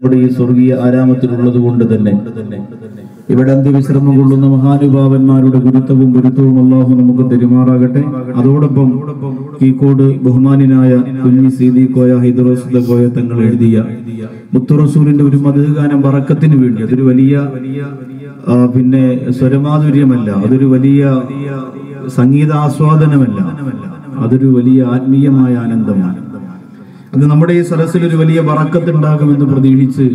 ഈ സ്വർഗീയ ആരാമത്തിലുള്ളത് കൊണ്ട് തന്നെ ഇവിടെ അന്ത്യവിശ്രമം കൊള്ളുന്ന മഹാനുഭാവന്മാരുടെ ഗുരുത്വവും പൊരുത്തവും അല്ലാഹു നമുക്ക് തെരുമാറാകട്ടെ. അതോടൊപ്പം കീക്കോട് ബഹുമാനായ കുഞ്ഞി സീദി കോയ ഹൈദറോസ് കോയ തങ്ങൾ എഴുതിയ മുത്തുറസൂലിന്റെ ഒരു മദ്ഹ് ബറക്കത്തിന് വേണ്ടി അതൊരു വലിയ പിന്നെ സ്വരമാധുര്യമല്ല, അതൊരു വലിയ സംഗീതാസ്വാദനമല്ല, അതൊരു വലിയ ആത്മീയമായ ആനന്ദമാണ്. അത് നമ്മുടെ ഈ സദസ്സിൽ ഒരു വലിയ ബറക്കത്ത് ഉണ്ടാകുമെന്ന് പ്രതീക്ഷിച്ച്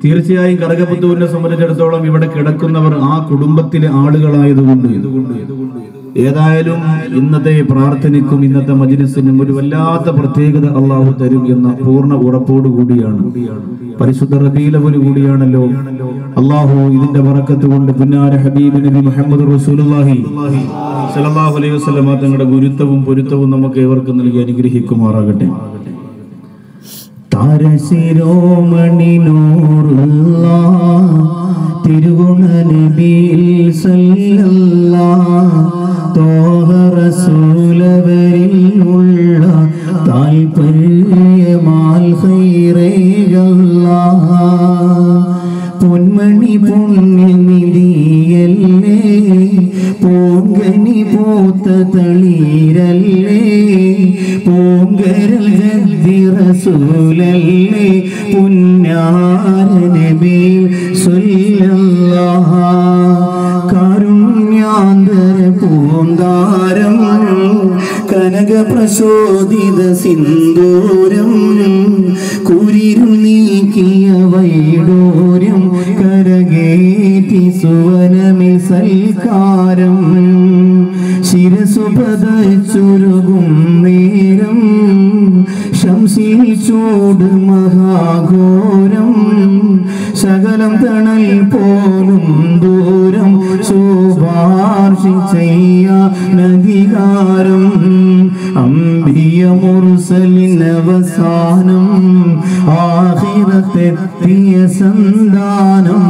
തീർച്ചയായും കറകപ്പുത്തൂരിനെ സംബന്ധിച്ചിടത്തോളം ഇവിടെ കിടക്കുന്നവർ ആ കുടുംബത്തിലെ ആളുകളായതുകൊണ്ട് ഏതായാലും ഇന്നത്തെ പ്രാർത്ഥനയ്ക്കും ഇന്നത്തെ മജ്‌ലിസിനും ഒരു വല്ലാത്ത പ്രത്യേകത അള്ളാഹു തരും എന്ന പൂർണ്ണ ഉറപ്പോടുകൂടിയാണ്. പരിശുദ്ധ റബീഉൽ അവ്വൽ കൂടിയാണല്ലോ. അള്ളാഹു ഇതിന്റെ ബറക്കത്ത് കൊണ്ട് പുന്നാര ഹബീബ് നബി മുഹമ്മദ് റസൂലുള്ളാഹി സ്വല്ലല്ലാഹു അലൈഹി വസല്ലം തങ്ങളുടെ ഗുരുത്വവും പൊരുത്തവും നമുക്ക് ഏവർക്കും നൽകി അനുഗ്രഹിക്കുമാറാകട്ടെ. താരശിരോമണി നൂറുല്ലാഹ് തിരുഗുണ നബിയിൽ സല്ലല്ലാഹ് തോഹ റസൂലവരിൽ ഉള്ള താൽപര്യമാൽ ഖൈറേകല്ലാഹ് പൊന്മണി പുണ്യനിധിയല്ലേ പൂങ്കനി പൂത്ത തളീരല്ലേ പൂങ്കരൽ ജദ്ദി റസൂലല്ലേ പുന്നാര നബിയിൽ സല്ലല്ലാഹു കാരുണ്യാന്തര പൂന്താരം കനക പ്രശോദിത സിന്ദൂരം കുരിരു നീക്കിയ വൈഡൂര്യം കരകേറ്റി സുവനമിൽ സൽക്കാരം ശിരസു പതച്ചുരുകും നേരം ശംസിൽ ചൂട് മഹാഘോരം ശകലം തണൽ പോലും ദൂരം ശുപാർശി ചെയ്യാനധികാരം അംബിയ മുർസലിൻ അവസാനം ആഖിറത്തെത്തിയ സന്താനം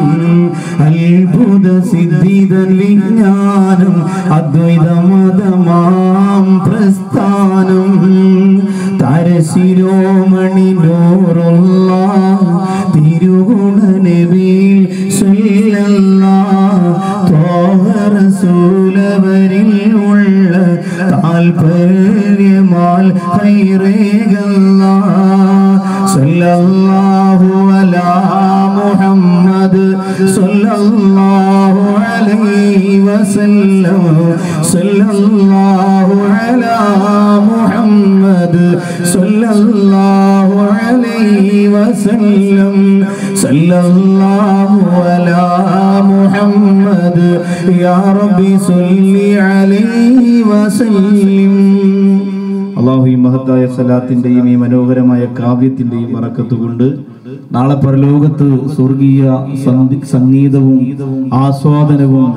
അത്ഭുത സിദ്ധിതൻ വിജ്ഞാനം അദ്വൈത മതമാം പ്രസ്ഥാനം താരശിരോമണി നൂറുല്ലാഹ് തിരുഗുണ നബിയിൽ സല്ലല്ലാഹു തോഹ റസൂലവരിൽ ഉള്ള താൽപര്യമാൽ ഖൈറേകല്ലാഹ് സല്ലല്ലാഹു അലാ മുഹമ്മദ് സല്ലല്ലാഹു അലൈഹി വസല്ലം സല്ലല്ലാഹു അലാ മുഹമ്മദ് സല്ലല്ലാഹു അലൈഹി വസല്ലം സല്ലല്ലാഹു അലാ മുഹമ്മദ് യാ റബ്ബി സല്ലി അലൈഹി വസല്ലം. അല്ലാഹു ഈ മഹത്തായ സലാത്തിന്റെയും ഈ മനോഹരമായ കാവ്യത്തിന്റെയും ബറക്കത്ത് കൊണ്ട് നാളെ പരലോകത്ത് സ്വർഗീയ സംഗീതവും ആസ്വാദനവും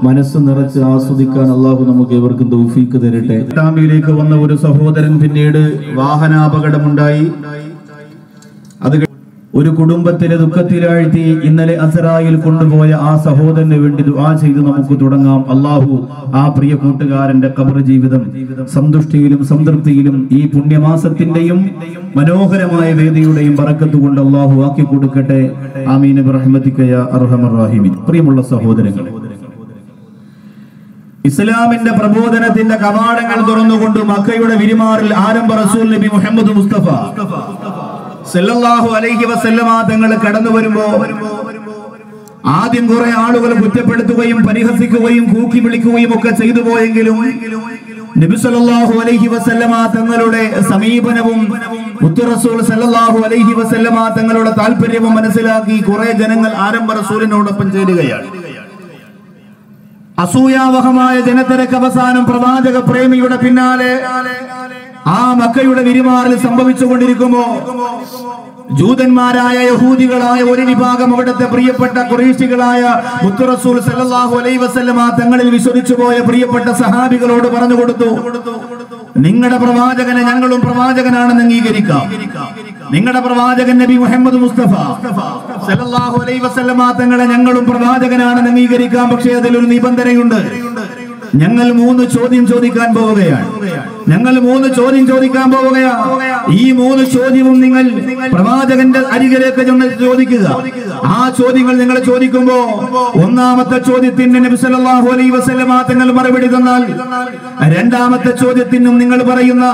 മനസ്സ് നിറച്ച് ആസ്വദിക്കാൻ അള്ളാഹു നമുക്ക് ഏവർക്കും തൗഫീക്ക് തരട്ടെ. ഇസ്ലാമിലേക്ക് വന്ന ഒരു സഹോദരൻ പിന്നീട് വാഹനാപകടമുണ്ടായി. അത് ഒരു കുടുംബത്തിലെ ദുഃഖത്തിലാഴ്ത്തി ഇന്നലെ അസ്റായിൽ കൊണ്ടുപോയ ആ സഹോദരന് വേണ്ടി ദുആ ചെയ്ത് നമുക്ക് തുടങ്ങാം. അള്ളാഹു ആ പ്രിയ കൂട്ടുകാരന്റെ ഖബർ ജീവിതം സന്തുഷ്ടിയിലും സംതൃപ്തിയിലും ഈ പുണ്യമാസത്തിന്റെയും മനോഹരമായ വേദിയുടെയും ബറക്കത്ത് കൊണ്ട് അള്ളാഹു ആക്കി കൊടുക്കട്ടെ. ആമീൻ ബിറഹ്മതിക യാ അർഹമർ റഹീമീൻ. പ്രിയമുള്ള സഹോദരങ്ങളെ, ഇസ്ലാമിന്റെ പ്രബോധനത്തിന്റെ കവാടങ്ങൾ തുറന്നുകൊണ്ട് മക്കയുടെ വിരിമാറിൽ ആരംഭ റസൂൽ നബി മുഹമ്മദ് മുസ്തഫ സല്ലല്ലാഹു അലൈഹി വസല്ലമ തങ്ങൾ കടന്നു വരുമ്പോ ആദ്യം കുറെ ആളുകൾ കുറ്റപ്പെടുത്തുകയും പരിഹസിക്കുകയും കൂക്കി വിളിക്കുകയും ഒക്കെ ചെയ്തു പോയെങ്കിലും നബി സല്ലല്ലാഹു അലൈഹി വസല്ലമ തങ്ങളുടെ സമീപനവും മുത്തു റസൂൽ സല്ലല്ലാഹു അലൈഹി വസല്ലമ തങ്ങളുടെ താല്പര്യവും മനസ്സിലാക്കി കുറെ ജനങ്ങൾ ആരംഭ റസൂലിനോടൊപ്പം ചേരുകയാണ്. അസൂയാവഹമായ ജനത്തിരക്ക് അവസാനം പ്രവാചക പ്രേമിയുടെ പിന്നാലെ ആ മക്കയുടെ വിരിമാറിൽ സംഭവിച്ചുകൊണ്ടിരിക്കുമ്പോ ജൂതന്മാരായ യഹൂദികളായ ഒരു വിഭാഗം അവിടുത്തെ പ്രിയപ്പെട്ട ഖുറൈശികളായ മുത്തു റസൂൽ സല്ലല്ലാഹു അലൈഹി വസല്ലമ തങ്ങളിൽ വിശ്വസിച്ചു പോയ പ്രിയപ്പെട്ട സഹാബികളോട് പറഞ്ഞു കൊടുത്തു, നിങ്ങളുടെ പ്രവാചകനെ ഞങ്ങളും പ്രവാചകനാണെന്ന് അംഗീകരിക്കാം. നിങ്ങളുടെ പ്രവാചകൻ നബി മുഹമ്മദ് മുസ്തഫ സല്ലല്ലാഹു അലൈഹി വസല്ലമ തങ്ങളെ ഞങ്ങളും പ്രവാചകനാണെന്ന് അംഗീകരിക്കാം. പക്ഷേ അതിലൊരു നിബന്ധനയുണ്ട്. ഞങ്ങൾ 3 ചോദ്യം ചോദിക്കാൻ പോവുകയാണ്. ഈ 3 ചോദ്യവും നിങ്ങൾ പ്രവാചകന്റെ അരികിലേക്ക് ചെന്ന് ചോദിക്കുക. ആ ചോദ്യങ്ങൾ നിങ്ങൾ ചോദിക്കുമ്പോ ഒന്നാമത്തെ ചോദ്യത്തിന് നബി സല്ലല്ലാഹു അലൈഹി വസല്ലമ തങ്ങൾ മറുപടി തന്നാൽ, രണ്ടാമത്തെ ചോദ്യത്തിനും നിങ്ങൾ പറയുന്ന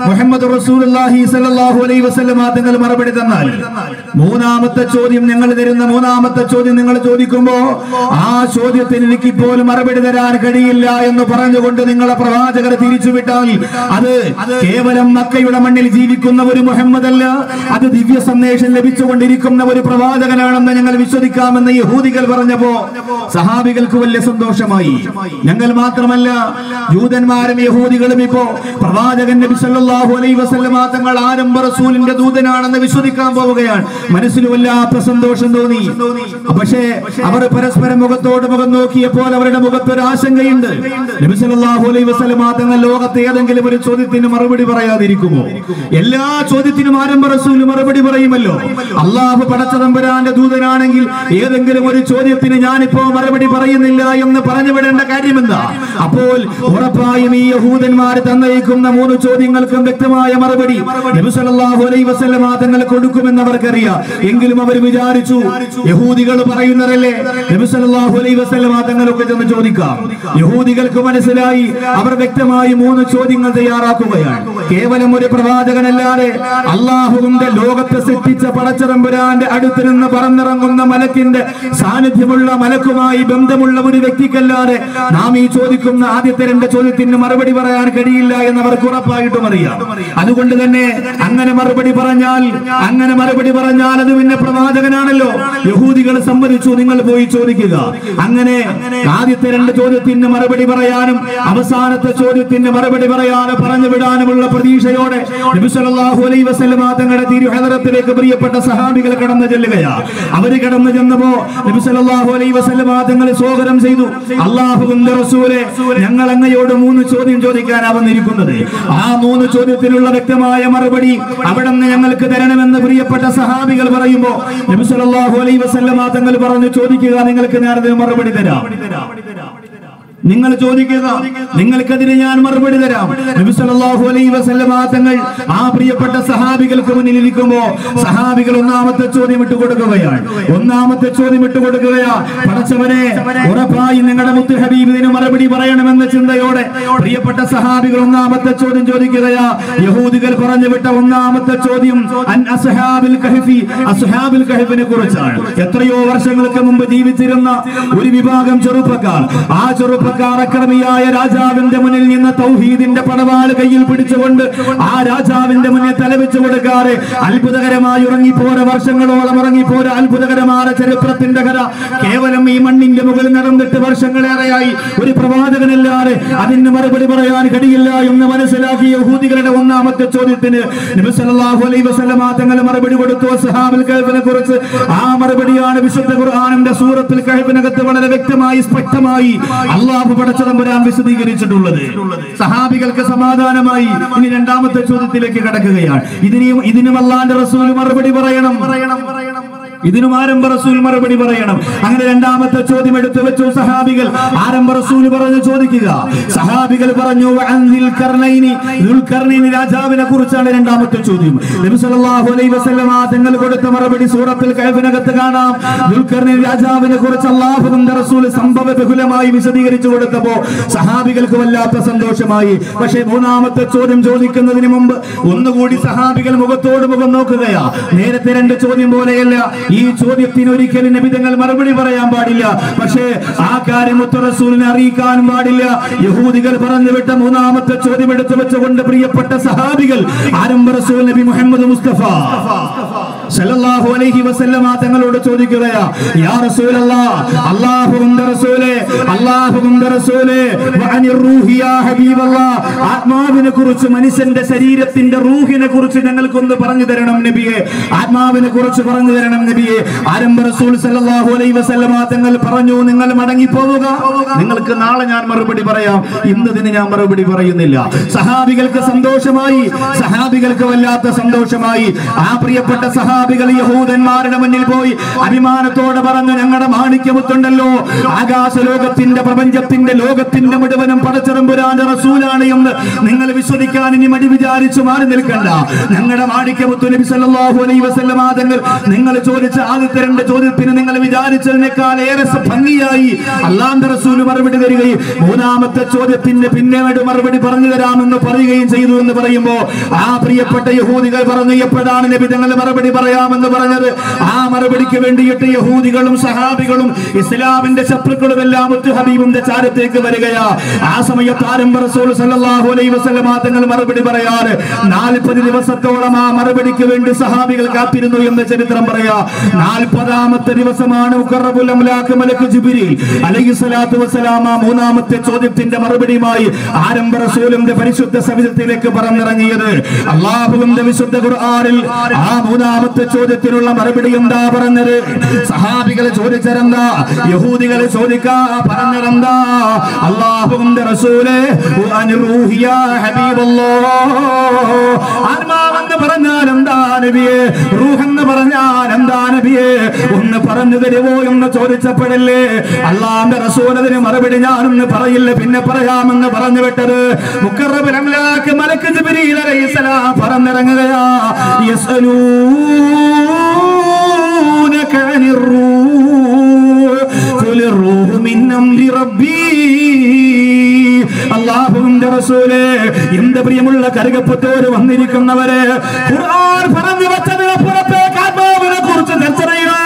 മുഹമ്മദ് റസൂലുള്ളാഹി സ്വല്ലല്ലാഹു അലൈഹി വസല്ലമ തങ്ങൾ മറുപടി തന്നാൽ, മൂന്നാമത്തെ ചോദ്യം ഞങ്ങൾ തരുന്ന മൂന്നാമത്തെ ചോദ്യം നിങ്ങൾ ചോദിക്കുമ്പോ ആ ചോദ്യത്തിന് എനിക്ക് ഇപ്പോൾ മറുപടി തരാൻ കഴിയില്ല എന്ന് പറഞ്ഞുകൊണ്ട് നിങ്ങളെ പ്രവാചകരെ തിരിച്ചുവിട്ടാൽ അത് കേവലം മക്കയുടെ മണ്ണിൽ ജീവിക്കുന്ന ഒരു മുഹമ്മദ് അല്ല, അത് ദിവ്യ സന്ദേശം ലഭിച്ചുകൊണ്ടിരിക്കുന്ന ഒരു പ്രവാചകനാണെന്ന് ഞങ്ങൾ വിശ്വസിക്കാമെന്ന് യഹൂദികൾ പറഞ്ഞപ്പോ സഹാബികൾക്ക് വലിയ സന്തോഷമായി. ഞങ്ങൾ മാത്രമല്ല, ജൂതന്മാരും യഹൂദികളും ഇപ്പോ പ്രവാചകൻ നബി സല്ലല്ലാഹു അലൈഹി വസല്ലമ തങ്ങൾ ആരംഭ റസൂലിന്റെ ദൂതനാണെന്ന് വിശ്വസിക്കാൻ പോവുകയാണ്. മനസ്സിൽ വല്ലാത്ത സന്തോഷം തോന്നി. പക്ഷേ അവർ പരസ്പരം മുഖത്തോട് മുഖം നോക്കിയപ്പോൾ അവരുടെ മുഖത്തൊരു ആശങ്കയുണ്ട്. നബി സല്ലല്ലാഹു അലൈഹി വസല്ലമ തങ്ങൾ ലോകത്തെ ഏതെങ്കിലും ഒരു ചോദ്യത്തിന് മറുപടി പറയാതിരിക്കുമോ? എല്ലാ ചോദ്യത്തിനും ആരംഭ റസൂൽ മറുപടി പറയുമല്ലോ. അള്ളാഹു പടച്ച തമ്പുരാന്റെ ദൂതനാണെങ്കിൽ ഏതെങ്കിലും ഒരു ചോദ്യത്തിന് ഞാനിപ്പോ മറുപടി പറയുന്നില്ല എന്ന് പറഞ്ഞു വിടേണ്ട കാര്യമെന്താ? അപ്പോൾ ഉറപ്പായും ഈ യഹൂദന്മാർ തന്നയിക്കുന്ന 3 ചോദ്യങ്ങൾക്കും വ്യക്തമായ മറുപടി നബി സല്ലല്ലാഹു അലൈഹി വസല്ലമ തങ്ങൾ കൊടുക്കുമെന്ന് അവർക്കറിയാം. എങ്കിലും അവർ വിചാരിച്ചു, യഹൂദികൾ പറയുന്നതല്ലേ, നബി സല്ലല്ലാഹു അലൈഹി വസല്ലമ തങ്ങളൊക്കെ ചെന്ന് ചോദിക്കാം. യഹൂദികൾക്ക് മനസ്സിലായി. അവർ വ്യക്തമായി 3 ചോദ്യങ്ങൾ തയ്യാറാക്കുകയാണ്. കേവലം ഒരു പ്രവാചകനല്ലാതെ അള്ളാഹുവിന്റെ ലോകത്തെ സൃഷ്ടിച്ച പടച്ചതമ്പുരാന്റെ അടുത്ത് നിന്ന് പറന്നിറങ്ങുന്ന മലക്കിന്റെ സാന്നിധ്യമുള്ള മലക്കുമായി ബന്ധമുള്ള ഒരു വ്യക്തിക്കല്ലാതെ നാം ഈ ചോദിക്കുന്ന ആദ്യത്തെ 2 ചോദ്യത്തിന് മറുപടി പറയാൻ കഴിയില്ല എന്ന് അവർക്ക് ഉറപ്പായിട്ടും അറിയാം. അതുകൊണ്ട് തന്നെ അങ്ങനെ മറുപടി പറഞ്ഞാൽ അത് പിന്നെ പ്രവാചകനാണല്ലോ. യഹൂദികൾ സമ്മതിച്ചു, നിങ്ങൾ പോയി ചോദിക്കുക. അങ്ങനെ ആദ്യത്തെ 2 ചോദ്യത്തിന് മറുപടി പറയാനും അവസാനത്തെ ചോദ്യത്തിന് മറുപടി പറയാനും പറഞ്ഞു വിടാനുമുള്ള പ്രതീക്ഷയോടെ നബി സല്ലല്ലാഹു അലൈഹി വസല്ലമ തങ്ങളുടെ തിരുഹദറത്തിലേക്ക് പ്രിയപ്പെട്ട സഹാബികൾ കടന്നു ചെല്ലുകയാണ്. അവര് കടന്നു ചെന്നപ്പോ നബി സല്ലല്ലാഹു അലൈഹി വസല്ലമ തങ്ങൾ സ്വാഗതം ചെയ്തു. അല്ലാഹുവിന്റെ റസൂലേ, ഞങ്ങൾ അങ്ങയോട് 3 ചോദ്യം ചോദിക്കാനാണ് വന്നിരിക്കുന്നത്. ആ 3 ചോദ്യത്തിനുള്ള വ്യക്തമായ മറുപടി അവിടെ നിന്ന് ഞങ്ങൾക്ക് തരണമെന്ന് പ്രിയപ്പെട്ട സഹാബികൾ പറയുമ്പോ നബി സല്ലല്ലാഹു അലൈഹി വസല്ലമ തങ്ങൾ പറഞ്ഞു, ചോദിക്കുക, നിങ്ങൾക്ക് ഞാൻ അതിന് മറുപടി തരാം. നിങ്ങൾ ചോദിക്കുക, നിങ്ങൾക്കതിന് ഞാൻ മറുപടി തരാം. നബി സല്ലല്ലാഹു അലൈഹി വസല്ലമ തങ്ങൾ ആ പ്രിയപ്പെട്ട സഹാബികൾക്ക് മുന്നിൽ ഇരിക്കുമ്പോ സഹാബികൾ ഒന്നാമത്തെ ചോദ്യം ഇട്ട് കൊടുക്കുകയാണ്. പടച്ചവനെ, ഉറപ്പായി നിങ്ങളുടെ മുത്ത് ഹബീബിന് മറുപടി പറയണമെന്ന ചിന്തയോടെ പ്രിയപ്പെട്ട സഹാബികൾ ഒന്നാമത്തെ ചോദ്യം ചോദിക്കുകയാ. യഹൂദികൾ പറഞ്ഞു വിട്ട ഒന്നാമത്തെ ചോദ്യം അൻ അസ്ഹാബിൽ കഹ്ഫി, അസ്ഹാബുൽ കഹ്ഫിനെ കുറിച്ചാണ്. എത്രയോ വർഷങ്ങൾക്ക് മുമ്പ് ജീവിച്ചിരുന്ന ഒരു വിഭാഗം ചെറുപ്പക്കാർ. ആ അക്രമിയായ രാജാവിന്റെ മുന്നിൽ നിന്ന് തൗഹീദിന്റെ പടവാൾ കയ്യിൽ പിടിച്ചുകൊണ്ട് ആ രാജാവിന്റെ മുന്നിൽ തലവെച്ചു കൊടുക്കാതെ അത്ഭുതകരമായി ഉറങ്ങിപ്പോര വർഷങ്ങളോളം ഉറങ്ങിപ്പോര അത്ഭുതകരമായ ചരിത്രത്തിന്റെ കഥ കേവലം ഈ മണ്ണിന്റെ മുകളിൽ നടന്നിട്ട് വർഷങ്ങളേറെയായി. ഒരു പ്രവാചകനല്ലാതെ അതിന് മറുപടി പറയാൻ കഴിയില്ല എന്ന് മനസ്സിലാക്കിയ യഹൂദികളുടെ ഒന്നാമത്തെ ചോദ്യത്തിന് നബി സല്ലല്ലാഹു അലൈഹി വസല്ലമ തങ്ങൾ മറുപടി കൊടുത്തു അസ്ഹാബുൽ കഹ്ഫിനെ കുറിച്ച്. ആ മറുപടിയാണ് വിശുദ്ധ ഖുർആനിന്റെ സൂറത്തുൽ കഹ്ഫിനകത്ത് വളരെ വ്യക്തമായി സ്പഷ്ടമായി അല്ലാഹു പടച്ചതമ്പുരാൻ വിശദീകരിച്ചിട്ടുള്ളത്. സഹാബികൾക്ക് സമാധാനമായി. ഇനി രണ്ടാമത്തെ ചോദ്യത്തിലേക്ക് കടക്കുകയാണ്. ഇതിനും അല്ലാഹുവിന്റെ റസൂൽ മറുപടി പറയണം. ഇതിനും ആരംഭ റസൂൽ മറുപടി പറയണം. അങ്ങനെ രണ്ടാമത്തെ ചോദ്യം എടുത്തു വെച്ചു സഹാബികൾ. ആരംഭ റസൂൽ പറഞ്ഞു, ചോദിക്കുക. സഹാബികൾ പറഞ്ഞു, ദുൽഖർനൈനി രാജാവിനെ കുറിച്ചാണ് രണ്ടാമത്തെ ചോദ്യം. നബി സല്ലല്ലാഹു അലൈഹി വസല്ലമ തങ്ങൾ കൊടുത്ത മറുപടി സൂറത്തുൽ കഹ്ഫിനകത്ത് കാണാം. ദുൽഖർനൈനി രാജാവിനെ കുറിച്ച് അല്ലാഹുവിന്റെ റസൂൽ സംഭവ ബഹുലമായി വിശദീകരിച്ചു കൊടുത്തപ്പോ സഹാബികൾക്ക് വല്ലാത്ത സന്തോഷമായി. പക്ഷേ മൂന്നാമത്തെ ചോദ്യം ചോദിക്കുന്നതിന് മുമ്പ് ഒന്നുകൂടി സഹാബികൾ മുഖത്തോട് മുഖം നോക്കുകയാ. നേരത്തെ 2 ചോദ്യം പോലെയല്ല. ഈ ചോദ്യത്തിന് ഒരിക്കലും നബി തങ്ങൾ മറുപടി പറയാൻ പാടില്ല. പക്ഷേ ആ കാര്യം മുത്ത് റസൂലിനെ അറിയിക്കാനും പാടില്ല. യഹൂദികൾ പറഞ്ഞു വിട്ട മൂന്നാമത്തെ ചോദ്യം എടുത്തു വെച്ചുകൊണ്ട് പ്രിയപ്പെട്ട സഹാബികൾ ആരംഭ റസൂൽ നബി മുഹമ്മദ് മുസ്തഫ സല്ലല്ലാഹു അലൈഹി വസല്ലമ തങ്ങളോട് ചോദിക്കുകയാ, യാ റസൂലല്ലാഹ്, അല്ലാഹുവിന്റെ റസൂലേ വഅനിർ റൂഹി യാ ഹബീബല്ലാഹ്, ആത്മാവിനെ കുറിച്ച്, മനുഷ്യന്റെ ശരീരത്തിന്റെ റൂഹിനെ കുറിച്ച് ഞങ്ങൾക്കൊന്ന് പറഞ്ഞു തരണം നബിയെ. ആത്മാവിനെ കുറിച്ച് പറഞ്ഞു തരണം നബിയെ. ആരംഭ റസൂൽ സല്ലല്ലാഹു അലൈഹി വസല്ലമ തങ്ങൾ പറഞ്ഞു, നിങ്ങൾ മടങ്ങി പോവുക, നിങ്ങൾക്ക് നാളെ ഞാൻ മറുപടി പറയാം, ഇന്നതിന് ഞാൻ മറുപടി പറയുന്നില്ല. സഹാബികൾക്ക് സന്തോഷമായി, സഹാബികൾക്ക് വല്ലാത്ത സന്തോഷമായി. ആ പ്രിയപ്പെട്ട സഹാബി സഹാബികൾ യഹൂദന്മാരുടെ മുന്നിൽ പോയി അഭിമാനത്തോടെ പറഞ്ഞു, ഞങ്ങളുടെ മാണിക്യമുത്തുണ്ടല്ലോ, ആകാശലോകത്തിന്റെ പ്രപഞ്ചത്തിന്റെ ലോകത്തിന്റെ മുഴുവനും പടച്ചതമ്പുരാന്റെ റസൂലാണ് എന്ന് നിങ്ങൾ വിശ്വസിക്കാൻ ഇനി മടി വിചാരിച്ചു മാറി നിൽക്കണ്ട. ഞങ്ങളുടെ മാണിക്യമുത്തു നബി സല്ലല്ലാഹു അലൈഹി വസല്ലം തങ്ങൾ നിങ്ങൾ ചോദിച്ച ആദ്യത്തെ 2 ചോദ്യത്തിന് നിങ്ങൾ വിചാരിച്ചതിനേക്കാൾ ഏറെ ഭംഗിയായി അല്ലാഹുവിന്റെ റസൂൽ മറുപടി തരികയും 3ാമത്തെ ചോദ്യത്തിന് പിന്നീട് മറുപടി പറഞ്ഞു തരാമെന്ന് പറയുകയും ചെയ്തു എന്ന് പറയുമ്പോൾ ആ പ്രിയപ്പെട്ട യഹൂദികൾ പറഞ്ഞു, എപ്പോഴാണ് നബി തങ്ങൾ മറുപടി പറയാമെന്ന് പറഞ്ഞത്? ആ മറുപടിക്ക് വേണ്ടിയിട്ട് യഹൂദികളും സഹാബികളും ഇസ്ലാമിന്റെ ശത്രുക്കളും എല്ലാം ഹബീബിന്റെ ചാരത്തേക്ക് വരികയാ. ആ സമയത്ത് ആരംഭ റസൂൽ സല്ലല്ലാഹു അലൈഹി വസല്ലം തങ്ങൾ മറുപടി പറയാറ് 40 ദിവസത്തോളം ആ മറുപടിക്ക് വേണ്ടി സഹാബികൾ കാത്തിരുന്നു എന്ന് ചരിത്രം പറയാ. 40ാമത്തെ ദിവസമാണ് മുഖറബുൽ അംലാഖ് മലക്ക് ജിബ്രീൽ അലൈഹിസ്സലാത്തു വസ്സലാം 3ാമത്തെ ചോദ്യത്തിന്റെ മറുപടിയുമായി ആരംഭ റസൂലിന്റെ പരിശുദ്ധ സവിധത്തിലേക്ക് പറന്നിറങ്ങിയത്. അല്ലാഹുവിന്റെ വിശുദ്ധ ഖുർആനിൽ ആ 3ാമത്തെ ചോദ്യത്തിനുള്ള മറുപടി എന്താ പറഞ്ഞത്? സഹാബികൾ ചോദിച്ചതെന്താ? യഹൂദികൾ ചോദിക്കാ പറഞ്ഞതെന്താ? അല്ലാഹുവിന്റെ റസൂലേ അൻറൂഹിയ ഹബീബല്ലാഹ്, ആത്മാവെന്ന് പറഞ്ഞാൽ എന്താ നബിയേ? റൂഹെന്ന് പറഞ്ഞാൽ എന്താ നബിയേ? ഒന്ന് പറഞ്ഞു തരുമോ എന്ന് ചോദിച്ചപ്പോഴല്ലേ അല്ലാഹുവിന്റെ റസൂൽ അതിന് മറുപടി ഞാനൊന്ന് പറയില്ല, പിന്നെ പറയാമെന്ന് പറഞ്ഞു വിട്ടത്. മുഖറബുൽ അംലാഖ് മലക്ക് ജിബ്രീൽ അലൈഹിസ്സലാം പറന്നിറങ്ങുകയാ. യസ്അലൂനക അനിർ റൂഹ് ഖുലിർ റൂഹു മിൻ അംരി റബ്ബി. അല്ലാഹുവിന്റെ റസൂലേ, എന്റെ പ്രിയമുള്ള കരുകപ്പത്തോര് വന്നിരിക്കുന്നവരെ, ഖുർആൻ പറഞ്ഞു വെച്ചതിനപ്പുറത്തേക്ക് ആത്മാവിനെ കുറിച്ച് ചർച്ച ചെയ്യണോ?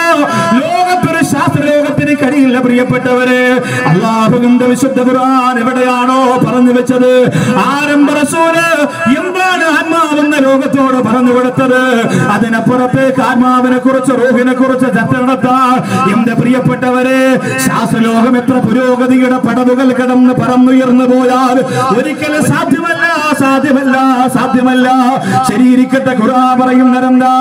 ലോകത്തൊരു ശാസ്ത്രലോകത്തിന് കഴിയില്ല പ്രിയപ്പെട്ടവരെ. അല്ലാഹുവിന്റെ വിശുദ്ധ ഖുർആൻ എവിടെയാണോ പറഞ്ഞു വെച്ചത്, ആരംഭ റസൂല് എന്താണ് ആത്മാവെന്ന ലോകത്തോട് പറഞ്ഞു കൊടുത്തത്, അതിനപ്പുറത്തേക്ക് ആത്മാവിനെ കുറിച്ച് റൂഹിനെ കുറിച്ച് ചർച്ച നടത്താൻ എന്റെ പ്രിയപ്പെട്ടവരെ, ശാസ്ത്രലോകം എത്ര പുരോഗതിയുടെ പടവുകൾ കടന്ന് പറന്നുയർന്നു പോയാൽ ഒരിക്കലും സാധ്യമല്ല, സാധ്യമല്ല, സാധ്യമല്ല. ശരീരിക്കട്ടെ ഖുർആൻ പറയുന്നതെന്താ?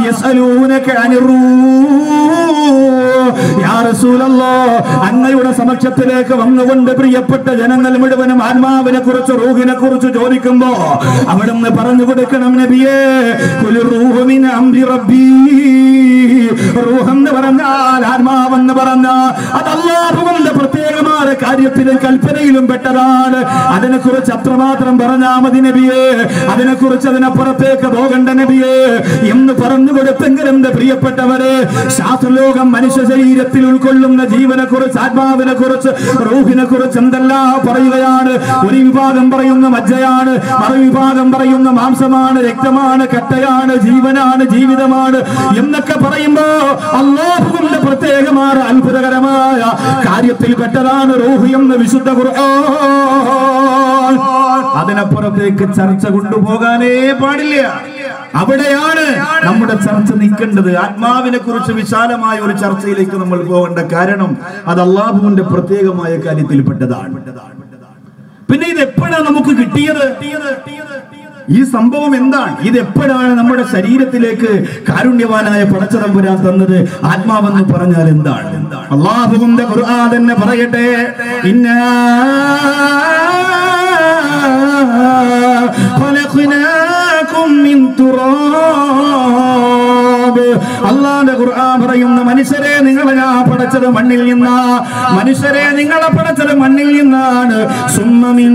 യസ്അലൂനക അനിർ റൂഹ്. യാ റസൂലല്ലാഹ്, അങ്ങയുടെ സമക്ഷത്തിലേക്ക് വന്നുകൊണ്ട് പ്രിയപ്പെട്ട ജനങ്ങൾ മുഴുവനും ആത്മാവിനെ കുറിച്ച് റൂഹിനെ കുറിച്ച് ചോദിക്കുമ്പോ അവിടുന്ന് പറഞ്ഞു കൊടുക്കണം, നബിയേ ഖുലിർ റൂഹു മിൻ അംരി റബ്ബി. റൂഹെന്ന് പറഞ്ഞാൽ, ആത്മാവെന്ന് പറഞ്ഞാൽ അത് അല്ലാഹുവിന്റെ പ്രത്യേകമായ കാര്യത്തിലും കൽപ്പനയിലും പെട്ടതാണ്. അതിനെക്കുറിച്ച് അത്രമാത്രം പറഞ്ഞാൽ മതി നബിയേ, അതിനെക്കുറിച്ച് അതിനപ്പുറത്തേക്ക് പോകണ്ട നബിയേ എന്ന് പറഞ്ഞു കൊടുത്തെങ്കിൽ എന്റെ പ്രിയപ്പെട്ടവരെ, ശാസ്ത്രലോകം മനുഷ്യ ശരീരത്തിൽ ഉൾക്കൊള്ളുന്ന ജീവനെ കുറിച്ച്, ആത്മാവിനെ കുറിച്ച്, റൂഹിനെ കുറിച്ച് എന്തെല്ലാം പറയുകയാണ്. ഒരു വിഭാഗം പറയുന്ന മജ്ജയാണ്, മറുവിഭാഗം പറയുന്ന മാംസമാണ്, രക്തമാണ്, കട്ടയാണ്, ജീവനാണ്, ജീവിതമാണ് എന്നൊക്കെ പറയുമ്പോ അല്ലാഹുവിന്റെ പ്രത്യേകമായ അത്ഭുതകരമായ കാര്യത്തിൽ പെട്ടതാണ് റൂഹ് എന്ന് വിശുദ്ധ ഖുർആൻ. അതിനപ്പുറത്തേക്ക് ചർച്ച കൊണ്ടുപോകാനേ പാടില്ല. അവിടെയാണ് നമ്മുടെ ചർച്ച നിൽക്കേണ്ടത്. ആത്മാവിനെ കുറിച്ച് വിശാലമായ ഒരു ചർച്ചയിലേക്ക് നമ്മൾ പോകേണ്ട കാരണം അത് അല്ലാഹുവിന്റെ പ്രത്യേകമായ കാര്യത്തിൽപ്പെട്ടതാണ്. പിന്നെ ഇത് എപ്പോഴാണ് നമുക്ക് കിട്ടിയത്? ഈ സംഭവം എന്താണ്? ഇത് എപ്പോഴാണ് നമ്മുടെ ശരീരത്തിലേക്ക് കാരുണ്യവാനായ പടച്ചതമ്പുരാൻ തന്നത്? ആത്മാവെന്ന് പറഞ്ഞാൽ എന്താണ്? അല്ലാഹുവിന്റെ ഖുർആൻ തന്നെ പറയട്ടെ, ഇന്നാ ഖലഖനാകും മിൻ തുറാബ്. അല്ലാഹുവിന്റെ ഖുർആൻ പറയുന്ന, മനുഷ്യരെ നിങ്ങളെ ഞാൻ പടച്ചത് മണ്ണിൽ നിന്നാ, മനുഷ്യരെ നിങ്ങളെ പടച്ചത് മണ്ണിൽ നിന്നാണ്. സുമ്മ മിൻ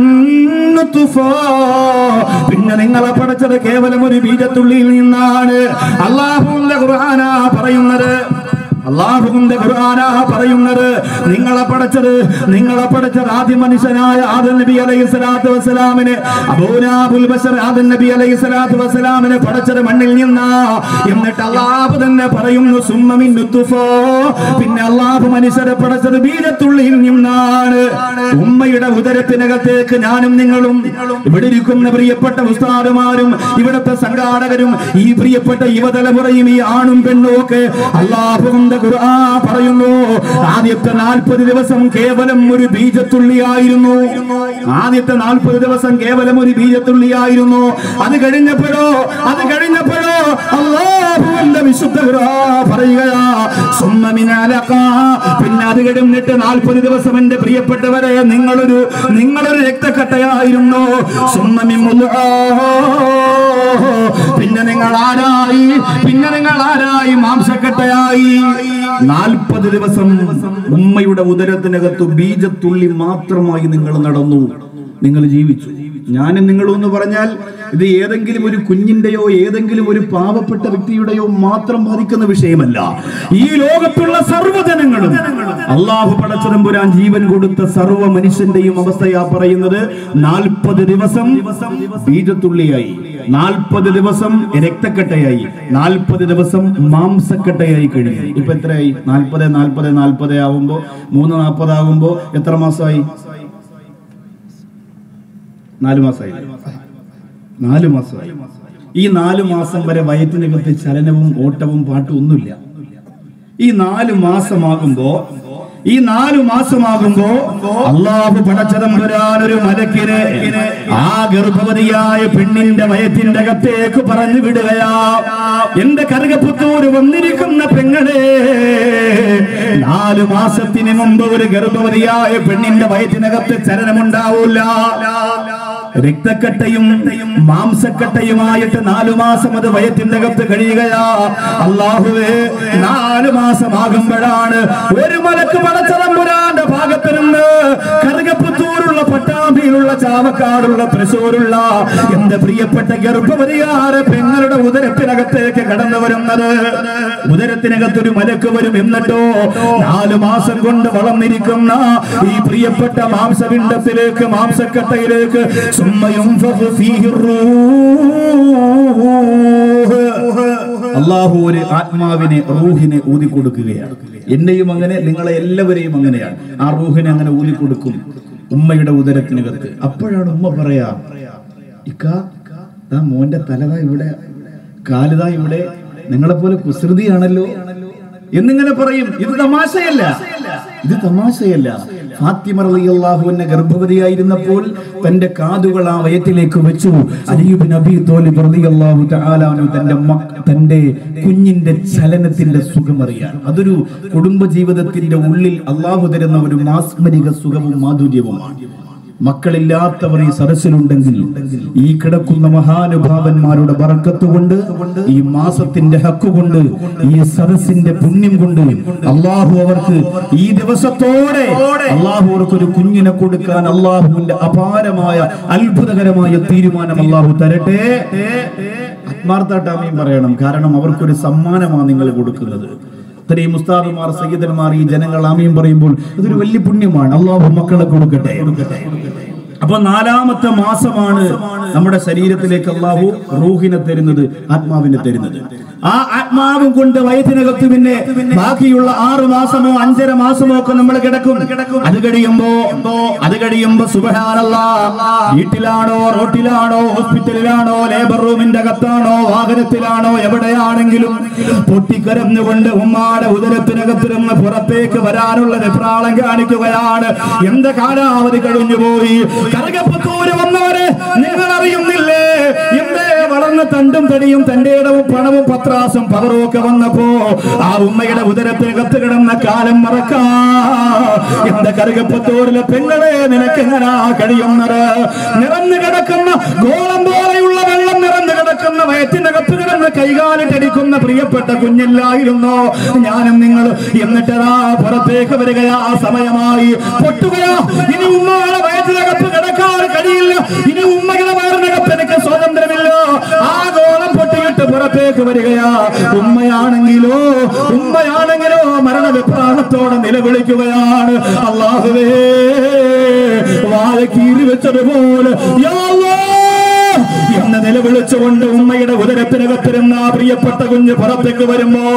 നുത്ഫാ, പിന്നെ നിങ്ങളെ പടച്ചത് കേവലം ഒരു ബീജത്തുള്ളിയിൽ നിന്നാണ്. അല്ലാഹുവിന്റെ ഖുർആനാ പറയുന്നത്, അല്ലാഹുവിന്റെ ഖുർആനാ പറയുന്നത്, നിങ്ങളെ പടച്ചത് ആദ്യ മനുഷ്യനായ ആദം നബി അലൈഹിസ്സലാത്തു വസ്സലാമിനെ, അബൂനാബുൽ ബശർ ആദം നബി അലൈഹിസ്സലാത്തു വസ്സലാമിനെ പടച്ചത് മണ്ണിൽ നിന്നാ. എന്നിട്ട് അല്ലാഹു തന്നെ പറയുന്നു, സുമ്മ മിൻ നുത്ഫാ, പിന്നെ അല്ലാഹു മനുഷ്യരെ പടച്ചത് ബീജത്തുള്ളിയിൽ നിന്നാണ്. ഉമ്മയുടെ ഉദരത്തിനകത്തേക്ക് ഞാനും നിങ്ങളും, ഇവിടെ ഇരിക്കുന്ന പ്രിയപ്പെട്ട ഉസ്താദുമാരും ഇവിടുത്തെ സംഘാടകരും ഈ പ്രിയപ്പെട്ട യുവതലമുറയും ഈ ആണും പെണ്ണും ഒക്കെ അല്ലാഹുവിന്റെ ഖുർആൻ പറയുന്നു, ആദ്യത്തെ 40 ദിവസം കേവലം ഒരു ബീജത്തുള്ളിയായിരുന്നു. ആദ്യത്തെ 40 ദിവസം കേവലം ഒരു ബീജത്തുള്ളിയായിരുന്നു. അത് കഴിഞ്ഞപ്പോഴോ അല്ലാഹുവിന്റെ വിശുദ്ധ ഖുർആൻ പറയുകയാ, സുമ്മ മിൻ അലഖ, പിന്നെ അത് കഴിഞ്ഞിട്ട് 40 ദിവസം എന്റെ പ്രിയപ്പെട്ടവരെ നിങ്ങളൊരു രക്തക്കട്ടയായിരുന്നു. സുമ്മ മിൻ മുദ്അ, പിന്നെ നിങ്ങൾ ആരായി മാംസക്കട്ടയായി. 40 ദിവസം ഉമ്മയുടെ ഉദരത്തിനകത്ത് ബീജത്തുള്ളി മാത്രമായി നിങ്ങൾ നടന്നു, നിങ്ങൾ ജീവിച്ചു. ഞാനും നിങ്ങളും എന്ന് പറഞ്ഞാൽ ഇത് ഏതെങ്കിലും ഒരു കുഞ്ഞിന്റെയോ ഏതെങ്കിലും ഒരു പാവപ്പെട്ട വ്യക്തിയുടെയോ മാത്രം ബാധിക്കുന്ന വിഷയമല്ല. ഈ ലോകത്തുള്ള സർവ്വജനങ്ങളും അള്ളാഹു പടച്ചതമ്പുരാൻ ജീവൻ കൊടുത്ത സർവ്വ മനുഷ്യന്റെയും അവസ്ഥയാ പറയുന്നത്. 40 ദിവസം ബീജത്തുള്ളിയായി, 40 ദിവസം രക്തക്കട്ടയായി, 40 ദിവസം മാംസക്കട്ടയായി കഴിഞ്ഞു. ഇപ്പൊ എത്രയായി? 40 ആവുമ്പോ 340 ആകുമ്പോ എത്ര മാസമായി? 4 മാസമായി. 4 മാസമായി. ഈ 4 മാസം വരെ വയറ്റിനകത്ത് ചലനവും ഓട്ടവും പാട്ടും ഒന്നുമില്ല. ഈ 4 മാസമാകുമ്പോ അല്ലാഹു പടച്ചതമ്പുരാൻ ഒരു മലക്കിനെ ആ ഗർഭവതിയായ പെണ്ണിന്റെ വയറ്റിന്റെ അകത്തേക്ക് പറഞ്ഞു വിടുകയാ. എന്റെ കറുകപ്പുത്തൂര് വന്നിരിക്കുന്ന പെങ്ങളെ, 4 മാസത്തിന് മുമ്പ് ഒരു ഗർഭവതിയായ പെണ്ണിന്റെ വയറ്റിനകത്ത് ചലനമുണ്ടാവൂല. രക്തക്കട്ടയും മാംസക്കട്ടയുമായിട്ട് 4 മാസം അത് വയറ്റിന്റെ അകത്ത് കഴിയുകയാ. അല്ലാഹുവേ, 4 മാസമാകുമ്പോഴാണ് ഒരു മലക്ക് പടച്ചതമ്പുരാന്റെ ഭാഗത്ത് നിന്ന് കറുകപ്പുത്തൂരുള്ള പട്ടാമ്പിയിലുള്ള ചാവക്കാടുള്ള തൃശ്ശൂരുള്ള എന്റെ പ്രിയപ്പെട്ട ഗർഭവതിയായ പെങ്ങളുടെ ഉദരത്തിനകത്തേക്ക് കടന്നു വരുന്നത്. ഉദരത്തിനകത്തൊരു മലക്ക് വരും. എന്നിട്ടോ 4 മാസം കൊണ്ട് വളർന്നിരിക്കുന്ന ഈ പ്രിയപ്പെട്ട മാംസപിണ്ഡത്തിലേക്ക്, മാംസക്കട്ടയിലേക്ക് അല്ലാഹു ഒരു ആത്മാവിനെ, റൂഹിനെ ഊതി കൊടുക്കുകയാണ്. എന്നെയും അങ്ങനെ, നിങ്ങളെ എല്ലാവരെയും അങ്ങനെയാണ്. ആ റൂഹിനെ അങ്ങനെ ഊതി കൊടുക്കും ഉമ്മയുടെ ഉദരത്തിനകത്ത്. അപ്പോഴാണ് ഉമ്മ പറയാ, ഇക്കാ മോന്റെ തലതാ ഇവിടെ, കാലുതാ ഇവിടെ, നിങ്ങളെപ്പോലെ കുസൃതിയാണല്ലോ എന്നിങ്ങനെ പറയും. ഇത് തമാശയല്ല. ഫാത്തിമ റളിയല്ലാഹു അൻഹ ഗർഭവതിയായിരുന്നപ്പോൾ തന്റെ കാതുകൾ ആ വയറ്റിലേക്ക് വെച്ചു. അലി ഇബ്നു അബീ ത്വാലിബ് റളിയല്ലാഹു തആല അൻഹു തന്റെ കുഞ്ഞിന്റെ ചലനത്തിന്റെ സുഖമറിയാൻ. അതൊരു കുടുംബ ജീവിതത്തിന്റെ ഉള്ളിൽ അല്ലാഹു തരുന്ന ഒരു മാസ്മരിക സുഖവും മാധുര്യവുമാണ്. മക്കളില്ലാത്തവർ ഈ സദസ്സിലുണ്ടെങ്കിൽ ഈ കിടക്കുന്ന മഹാനുഭാവന്മാരുടെ ബറക്കത്ത് കൊണ്ട്, ഈ മാസത്തിന്റെ ഹക്ക് കൊണ്ട്, ഈ സദസ്സിന്റെ പുണ്യം കൊണ്ട് അള്ളാഹു അവർക്ക് ഈ ദിവസത്തോടെ അള്ളാഹു അവർക്ക് ഒരു കുഞ്ഞിനെ കൊടുക്കാൻ അള്ളാഹുവിന്റെ അപാരമായ അത്ഭുതകരമായ തീരുമാനം അള്ളാഹു തരട്ടെ. ആത്മാർത്ഥമായിട്ട് ആമീൻ പറയണം. കാരണം അവർക്കൊരു സമ്മാനമാണ് നിങ്ങൾ കൊടുക്കുന്നത്. ഇത്രയും ഉസ്താദുമാർ, സയ്യിദന്മാർ, ഈ ജനങ്ങൾ ആമീൻ പറയുമ്പോൾ അതൊരു വലിയ പുണ്യമാണ്. അല്ലാഹു മക്കളെ കൊടുക്കട്ടെ. അപ്പൊ 4ാമത്തെ മാസമാണ് നമ്മുടെ ശരീരത്തിലേക്ക് അല്ലാഹു റൂഹിനെ തരുന്നത്, ആത്മാവിനെ തരുന്നത്. ആ ആത്മാവും കൊണ്ട് വയറ്റിനകത്ത് പിന്നെ ബാക്കിയുള്ള 6 മാസമോ 5.5 മാസമോ ഒക്കെ നമ്മൾ കിടക്കും. അത് കഴിയുമ്പോ സുബ്ഹാനല്ലാഹ്, വീട്ടിലാണോ, റോട്ടിലാണോ, ഹോസ്പിറ്റലിലാണോ, ലേബർ റൂമിന്റെ അകത്താണോ, വാഹനത്തിലാണോ, എവിടെയാണെങ്കിലും പൊട്ടിക്കരഞ്ഞുകൊണ്ട് ഉമ്മാടെ ഉദരത്തിനകത്ത് നിന്ന് പുറത്തേക്ക് വരാനുള്ള വെപ്രാളം കാണിക്കുകയാണ്. എന്റെ കാലാവധി കഴിഞ്ഞുപോയി. കറുകപ്പുത്തൂര് വന്നവരെ നിങ്ങൾ അറിയുന്നില്ലേ? എന്തേ വളർന്ന തണ്ടും തടിയും തന്റെ ഇടവും പണവും പത്രാസും പവറും ഒക്കെ വന്നപ്പോ ആ ഉമ്മയുടെ ഉദരത്തിനകത്ത് കിടന്ന കാലം മറക്കാ. എന്റെ കറുകപ്പുത്തൂരിലെ പെങ്ങളെ, നിനക്ക് എങ്ങനാ കഴിയുന്നത്? നിറഞ്ഞു കിടക്കുന്ന ഗോളം പോലെയുള്ള വെള്ളം നിറഞ്ഞു കിടക്കുന്ന വയറ്റിനകത്ത് കിടന്ന് കൈകാലിട്ടടിക്കുന്ന പ്രിയപ്പെട്ട കുഞ്ഞില്ലായിരുന്നോ ഞാനും നിങ്ങൾ? എന്നിട്ടതാ പുറത്തേക്ക് വരികയാ. സമയമായി പൊട്ടുകയാ. ഇനി ഉമ്മയുടെ വയറ്റിനകത്ത് കിടക്കാൻ കഴിയില്ല. ഇനി ഉമ്മയുടെ വയറിനകത്ത് എനിക്ക് സ്വാതന്ത്ര്യമില്ല. ആ ഗോളം പൊട്ടിയിട്ട് പുറത്തേക്ക് വരികയാ. ഉമ്മയാണെങ്കിലോ മരണവിപ്രാഹത്തോടെ നിലവിളിക്കുകയാണ്. അല്ലാഹുവേ, വാഴ കീറി വെച്ചതുപോലെ യാ അല്ലാഹ് എന്ന് നിലവിളിച്ചുകൊണ്ട് ഉമ്മയുടെ ഉദരത്തിനകത്തിരുന്ന പ്രിയപ്പെട്ട കുഞ്ഞ് പുറത്തേക്ക് വരുമ്പോ,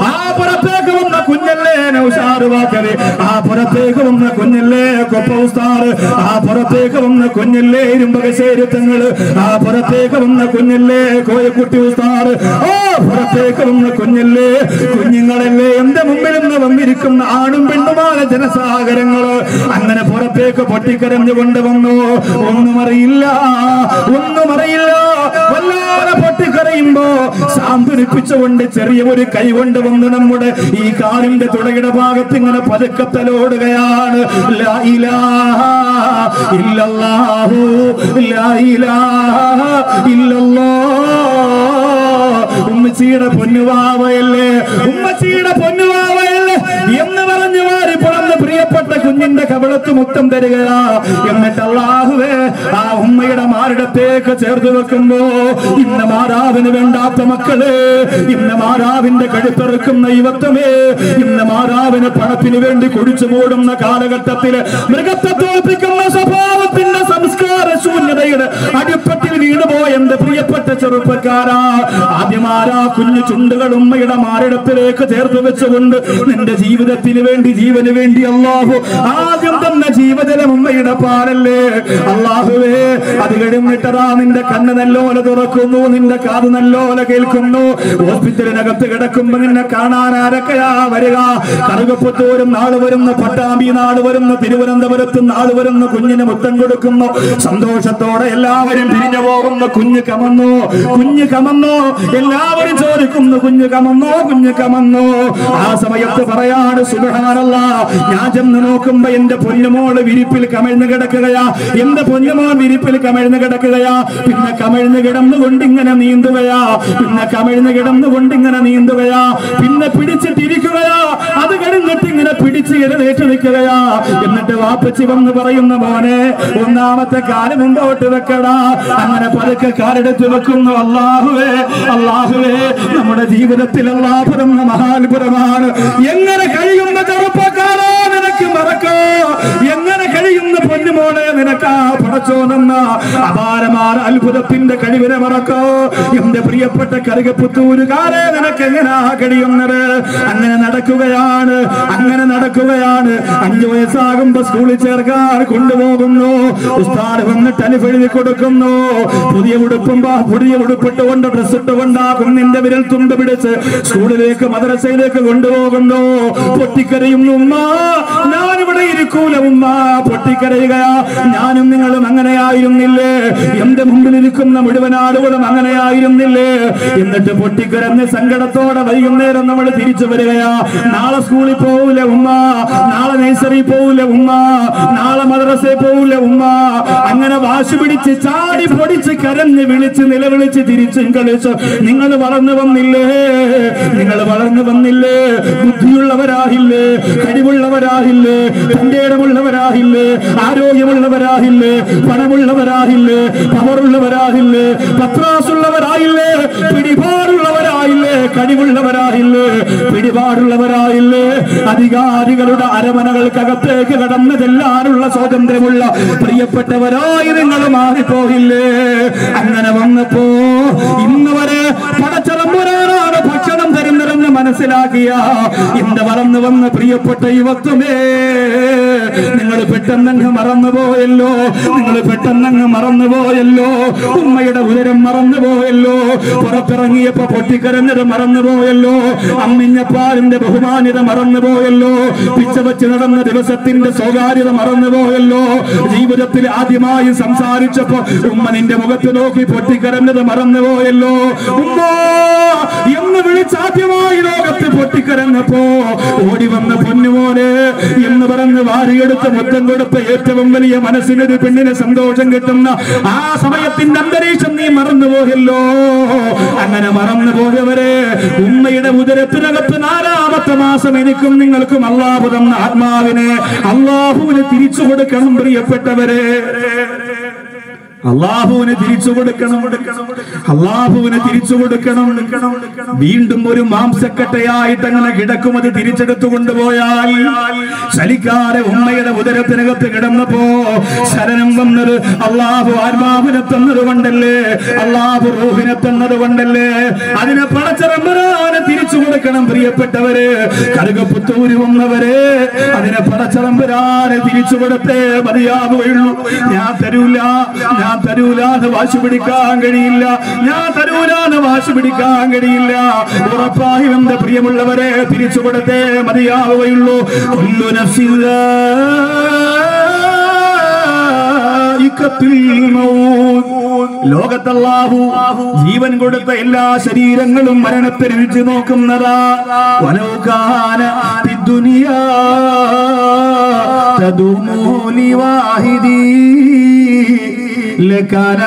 ആ പുറത്തേക്ക് വന്ന കുഞ്ഞല്ലേ നൗഷാദ് വാക്കര്, ആ പുറത്തേക്ക് വന്ന കുഞ്ഞല്ലേ കൊപ്പ ഉസ്താദ്, ആ പുറത്തേക്ക് വന്ന കുഞ്ഞല്ലേ ഇരുമ്പകശ്ശേരി തങ്ങള്, ആ പുറത്തേക്ക് വന്ന കുഞ്ഞല്ലേ കോയക്കുട്ടി ഉസ്താദ്, ആ പുറത്തേക്ക് വന്ന കുഞ്ഞല്ലേ കുഞ്ഞുങ്ങളല്ലേ എന്റെ മുമ്പിൽ നിന്ന് വന്നിരിക്കുന്ന ആണും പെണ്ണുമായ ജനസാഗരങ്ങള്. അങ്ങനെ പുറത്തേക്ക് പൊട്ടിക്കരഞ്ഞു കൊണ്ടുവന്നു. ഒന്നും അറിയില്ല. വല്ലാതെ പൊട്ടിക്കരയുമ്പോ സാന്ത്വനിപ്പിച്ചുകൊണ്ട് ചെറിയ ഒരു കൈ കൊണ്ട് വന്ന് നമ്മുടെ ഈ കാലിന്റെ തുടയുടെ ഭാഗത്ത് ഇങ്ങനെ പതുക്കത്തലോടുകയാണ്. ലാ ഇലാഹ ഇല്ലല്ലാഹു, ലാ ഇലാഹ ഇല്ലല്ലാഹ്. ഉമ്മച്ചിയുടെ പൊന്നുവാവയല്ലേ, ഉമ്മച്ചിയുടെ പൊന്നുവാവയല്ലേ എന്ന് പറഞ്ഞു വാരി പുറന്ന് പ്രിയപ്പെട്ട കുഞ്ഞിന്റെ കവിളത്ത് മുത്തം തരികയാ. എന്നിട്ട് അല്ലാഹുവേ ആ ഉമ്മയുടെ മാറിടത്തേക്ക് ചേർത്ത് വെക്കുമ്പോ ഇന്ന് മാതാവിന് വേണ്ടാത്ത മക്കള്, ഇന്ന് മാതാവിന്റെ കഴുത്തെറുക്കുന്ന യുവത്വമേ, ഇന്ന് മാതാവിന് പണത്തിന് വേണ്ടി കുടിച്ചു മൂടുന്ന കാലഘട്ടത്തില് മൃഗത്തെ തോൽപ്പിക്കുന്ന സ്വഭാവത്തിന്റെ സംസ്കാര ശൂന്യതയുടെ അടിപ്പത്തിൽ വീണുപോയ എന്റെ പ്രിയപ്പെട്ട ചെറുപ്പക്കാരാ, ആദ്യമാരാ കുഞ്ഞു ചുണ്ടുകൾ ഉമ്മയുടെ മാറിടത്തിലേക്ക് ചേർത്ത് വെച്ചുകൊണ്ട് നിന്റെ ജീവിതത്തിന് വേണ്ടി, ജീവന് വേണ്ടി അല്ലാഹു ആദ്യം തന്ന ജീവജലം ഉമ്മയുടെ പാലല്ലേ. അല്ലാഹുവേ അത് കഴിഞ്ഞിട്ടതാ നിന്റെ കണ്ണ് നല്ലോല തുറക്കുന്നു, നിന്റെ കാത് നല്ലോല കേൾക്കുന്നു. ഹോസ്പിറ്റലിനകത്ത് കിടക്കുമ്പോ നിന്നെ കാണാൻ ആരൊക്കെയാ വരിക? കറുകപ്പുത്തൂരും നാള് വരുന്ന, പട്ടാമ്പി നാള് വരുന്ന, തിരുവനന്തപുരത്ത് നാള് വരുന്ന കുഞ്ഞിന് മുത്തം കൊടുക്കുന്നു. സന്തോഷത്തോടെ എല്ലാവരും പിരിഞ്ഞു പോകുന്ന കുഞ്ഞ് കമന്നോ, കുഞ്ഞ് കമന്നോ, എല്ലാവരും ചോദിക്കുന്നു കുഞ്ഞ് കമന്നോ, കുഞ്ഞ് കമന്നോ. ആ സമയത്ത് പറയാണ് സുബ്ഹാനല്ലാഹ്, ഞാൻ ചെന്ന് നോക്കുമ്പോ എന്റെ പൊന്നുമോള് വിരിപ്പിൽ കമിഴ്ന്ന് കിടക്കുകയാ, എന്റെ പൊന്നുമോൻ വിരിപ്പിൽ കമിഴ്ന്ന് കിടക്കുകയാ. പിന്നെ കമിഴ്ന്ന് കിടന്നുകൊണ്ട് ഇങ്ങനെ നീന്തുകയാ, പിന്നെ കമിഴ്ന്ന് കിടന്നുകൊണ്ട് ഇങ്ങനെ നീന്തുകയാ, പിന്നെ പിടിച്ചിട്ടിരിക്കുകയാ, അത് കഴിഞ്ഞിട്ട് ഇങ്ങനെ പിടിച്ച് എഴുന്നേറ്റ് നിൽക്കുകയാ. എന്നിട്ട് വാപ്പച്ചി വന്ന് പറയുന്ന മോനെ ഒന്നാമത്തെ കാല് മുമ്പോട്ട് വെക്കടാ. അങ്ങനെ പതുക്കെ കാലെടുത്ത് വെക്കുന്നു. അല്ലാഹുവേ, അല്ലാഹുവേ നമ്മുടെ ജീവിതത്തിൽ അല്ലാഹു തന്ന മഹാത്ഭുതമാണ്. എങ്ങനെ കഴിയുന്ന ചെറുപ്പക്കാരാ നിനക്ക് മറക്കോ? എങ്ങനെ കഴിയുന്ന പൊന്നുമോളെ നിനക്കാ പടച്ചോ തന്ന അപാരമായ അത്ഭുതത്തിന്റെ കഴിവിനെ മറക്കോ? എന്റെ പ്രിയപ്പെട്ട കറുകപ്പുത്തൂരുകാരെ നിനക്ക് എങ്ങനാ കഴിയുന്നത്? അങ്ങനെ നടക്കുകയാണ്, അങ്ങനെ നടക്കുകയാണ്. 5 വയസ്സാകുമ്പോ സ്കൂളിൽ ചേർക്കാൻ കൊണ്ടുപോകുന്നു. ഉസ്താദ് വന്നിട്ട് അനുഭവി കൊടുക്കുന്നു. പുതിയ ഉടുപ്പിട്ടുകൊണ്ട് ഡ്രസ് ഇട്ടുകൊണ്ട് ആ കുഞ്ഞിന്റെ വിരൽ തുമ്പ് പിടിച്ച് സ്കൂളിലേക്ക്, മദ്രസയിലേക്ക് കൊണ്ടുപോകുന്നു. പൊട്ടിക്കരയുന്നു. ഉമ്മ ഞാനിവിടെ ഇരിക്കൂല ഉമ്മ, പൊട്ടിക്കരയുകയാ. ഞാനും നിങ്ങളും അങ്ങനെയായിരുന്നില്ലേ? എന്റെ മുമ്പിൽ ഇരിക്കുന്ന മുഴുവൻ ആളുകളും അങ്ങനെയായിരുന്നില്ലേ? എന്നിട്ട് പൊട്ടിക്കരഞ്ഞ് സങ്കടത്തോടെ വൈകുന്നേരം നമ്മൾ തിരിച്ചു വരികയാ. നാളെ സ്കൂളിൽ പോകൂല ഉമ്മ, നാളെ നഴ്സറി പോകൂല ഉമ്മ, നാളെ മദ്രസയിൽ പോകൂല ഉമ്മ. അങ്ങനെ വാശി പിടിച്ച് ചാടി പൊടിച്ച് കരഞ്ഞ് വിളിച്ച് നിലവിളിച്ച് തിരിച്ചും കളിച്ചു. നിങ്ങൾ വളർന്നു വന്നില്ലേ? നിങ്ങൾ വളർന്നു വന്നില്ലേ? ബുദ്ധിയുള്ളവരായില്ലേ? കഴിവുള്ളവരായില്ലേ? തന്റെ ഇടമുള്ളവരായില്ലേ? ആരോഗ്യമുള്ളവരായില്ലേ? പണമുള്ളവരായില്ലേ? പവറുള്ളവരായില്ലേ? പത്രാസുള്ളവരായില്ലേ? പിടിപാടുള്ളവരായില്ലേ? കഴിവുള്ളവരായില്ലേ? പിടിപാടുള്ളവരായില്ലേ? അധികാരികളുടെ അരമനകൾക്കകത്തേക്ക് കടന്നു ചെല്ലാനുള്ള സ്വാതന്ത്ര്യമുള്ള പ്രിയപ്പെട്ടവരായി നിങ്ങൾ മാറിപ്പോയില്ലേ? അങ്ങനെ വന്നപ്പോ ഇന്ന് വരെ പടച്ചതമ്പുരാനാണ് ഭക്ഷണം തരുന്നതെന്ന് മനസ്സിലാക്കിയ എന്റെ വളർന്നു വന്ന പ്രിയപ്പെട്ട യുവത്വമേ, നിങ്ങൾ പെട്ടെന്നങ്ങ് മറന്നുപോയല്ലോ, നിങ്ങൾ പെട്ടെന്നങ്ങ് മറന്നുപോയല്ലോ. ഉമ്മയുടെ ഉദരം മറന്നുപോയല്ലോ, പുറത്തിറങ്ങിയപ്പോ പൊട്ടിക്കരഞ്ഞത് മറന്നുപോയല്ലോ, അമ്മിഞ്ഞപ്പാലിന്റെ ബഹുമാന്യത മറന്നുപോയല്ലോ, പിച്ച വെച്ച് നടന്ന ദിവസത്തിന്റെ സ്വകാര്യത മറന്നുപോയല്ലോ. ജീവിതത്തിൽ ആദ്യമായി സംസാരിച്ചപ്പോ ഉമ്മ നിന്റെ മുഖത്ത് നോക്കി പൊട്ടിക്കരഞ്ഞത് മറന്നുപോയല്ലോ. ഉമ്മ എന്ന് വിളിച്ചാദ്യമായി ലോകത്ത് പൊട്ടിക്കരഞ്ഞപ്പോ ഓടി വന്ന പൊന്നുമോനെ എന്ന് പറഞ്ഞ് വാരിയെടുത്ത് മുത്തം കൊടുത്ത ഏറ്റവും വലിയ മനസ്സിനൊരു പെണ്ണിന് സന്തോഷം കിട്ടുന്ന ആ സമയത്തിന്റെ അന്തരീക്ഷം നീ മറന്നുപോയല്ലോ. അങ്ങനെ മറന്നുപോയവരെ, ഉമ്മയുടെ ഉദരത്തിനകത്ത് 4ാമത്തെ മാസം എനിക്കും നിങ്ങൾക്കും അല്ലാഹു തന്ന ആത്മാവിനെ അല്ലാഹുവിന് തിരിച്ചു കൊടുക്കണം പ്രിയപ്പെട്ടവരെ. അല്ലാഹുവിനെ തിരിച്ചു കൊടുക്കണം, അല്ലാഹുവിനെ തിരിച്ചു കൊടുക്കണം. വീണ്ടും ഒരു മാംസക്കട്ടയായിട്ട് അങ്ങനെ കിടക്കും. അത് തിരിച്ചെടുത്തു കൊണ്ടുപോയാൽ ചലിക്കാതെ ഉമ്മയുടെ ഉദരത്തിനകത്ത് കിടന്നപ്പോ ശരണം വന്നത് അല്ലാഹു ആത്മാവിനെ തന്നത് കൊണ്ടല്ലേ, അല്ലാഹു റൂഹിനെ തന്നത് കൊണ്ടല്ലേ. അതിനെ പടച്ചറമ്പുരാനെ തിരിച്ചു കൊടുക്കണം പ്രിയപ്പെട്ടവരെ. കറുകപ്പുത്തൂര് വന്നവരെ, അതിനെ പടച്ചറമ്പുരാനെ തിരിച്ചു കൊടുത്തേ മതിയാവുകയുള്ളൂ. ഞാൻ തരൂല, ഞാൻ തരൂലാന്ന് വാശി പിടിക്കാൻ കഴിയില്ല, ഞാൻ തരൂലാന്ന് വാശി പിടിക്കാൻ കഴിയില്ല. ഉറപ്പായും എന്റെ പ്രിയമുള്ളവരെ തിരിച്ചു കൊടുത്തേ മതിയാവുകയുള്ളൂ. ലോകത്ത് അല്ലാഹു ജീവൻ കൊടുത്ത എല്ലാ ശരീരങ്ങളും മരണത്തെ രുചി നോക്കുന്നതാ. വലൗകാന ഫിദ്ദുനിയാ തദുമു ലിവാഹിദി ലകാന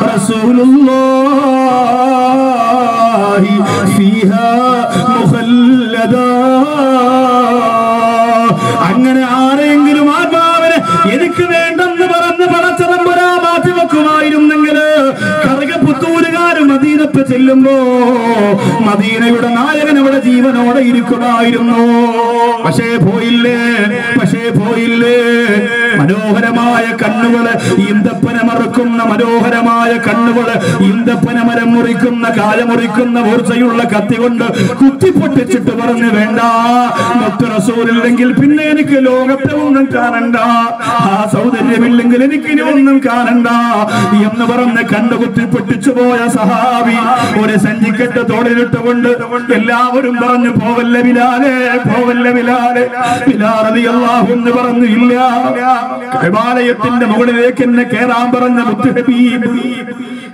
റസൂലുള്ളാഹി ഫീഹാ മുഖല്ലദാ. അങ്ങനെ ആരെങ്കിലും ആത്മാവിനെ എനിക്ക് വേണ്ടെന്ന് പറഞ്ഞ് പടച്ചതമ്പുരാ മാറ്റി വെക്കുമായിരുന്നെങ്കിൽ കറുകപ്പുത്തൂരുകാർ മദീനത്ത് ചെല്ലുമ്പോ മദീനയുടെ നായകൻ അവിടെ ജീവനോടെ ഇരിക്കുമായിരുന്നു. പക്ഷേ പോയില്ലേ. മനോഹരമായ കണ്ണുകള് ഈന്തപ്പന മറക്കുന്ന മനോഹരമായ കണ്ണുകള് ഈന്തപ്പന മരം മുറിക്കുന്ന കായ മുറിക്കുന്ന ഊർജയുള്ള കത്തി കൊണ്ട് കുത്തിപ്പൊട്ടിച്ചിട്ട് പറഞ്ഞു, വേണ്ട, മുത്ത് റസൂലില്ലെങ്കിൽ പിന്നെ എനിക്ക് ലോകത്തെ ഒന്നും കാണണ്ട, ആ സൗന്ദര്യമില്ലെങ്കിൽ എനിക്ക് ഇനി ഒന്നും കാണണ്ട എന്ന് പറഞ്ഞ് കണ്ണു കുത്തിപ്പൊട്ടിച്ചു പോയ സഹാബി ഒരു സഞ്ചിക്കെട്ട് തോളിലിട്ടുകൊണ്ട് എല്ലാവരും പറഞ്ഞു, പോവല്ല ബിലാലെ, പോവല്ല ബിലാലെ. ബിലാൽ റളിയല്ലാഹു അൻഹു പറഞ്ഞു, ഇല്ല, കഅബാലയത്തിന്റെ മുകളിലേക്ക് എന്നെ കേറാൻ പറഞ്ഞ മുത്ത് ഹബീബ്,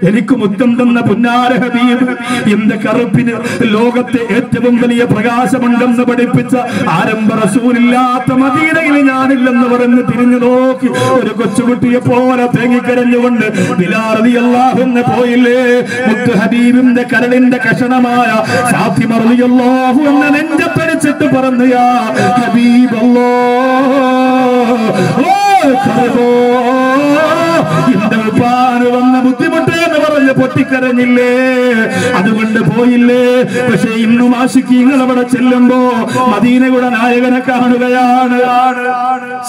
എനിക്ക് മുത്തം തന്ന പുന്നാര ഹബീബ്, എന്റെ കറുപ്പിന് ലോകത്തെ ഏറ്റവും വലിയ പ്രകാശമുണ്ടെന്ന് പഠിപ്പിച്ച ആരംഭ റസൂലില്ലാത്ത മദീനയിൽ ഞാനില്ലെന്ന് പറഞ്ഞ് തിരിഞ്ഞു നോക്കി ഒരു കൊച്ചുകുട്ടിയെ പോലെ തേങ്ങിക്കരഞ്ഞുകൊണ്ട് ബിലാൽ റളിയല്ലാഹു അൻഹു പോയില്ലേ. മുത്ത് ഹബീബിന്റെ കരളിന്റെ കഷണമായ ഫാത്തിമ റളിയല്ലാഹു അൻഹ നെഞ്ചത്തടിച്ചിട്ട് പറഞ്ഞു, യാ ഹബീബല്ലാഹ്, എന്റെ ഉപ്പാന് വന്ന ബുദ്ധിമുട്ട് എന്ന് പറഞ്ഞ് പൊട്ടിക്കരഞ്ഞില്ലേ, അതുകൊണ്ട് പോയില്ലേ. പക്ഷെ ഇന്നും ആശിക്കീങ്ങൾ അവിടെ ചെല്ലുമ്പോ മദീനയുടെ നായകനെ കാണുകയാണ്.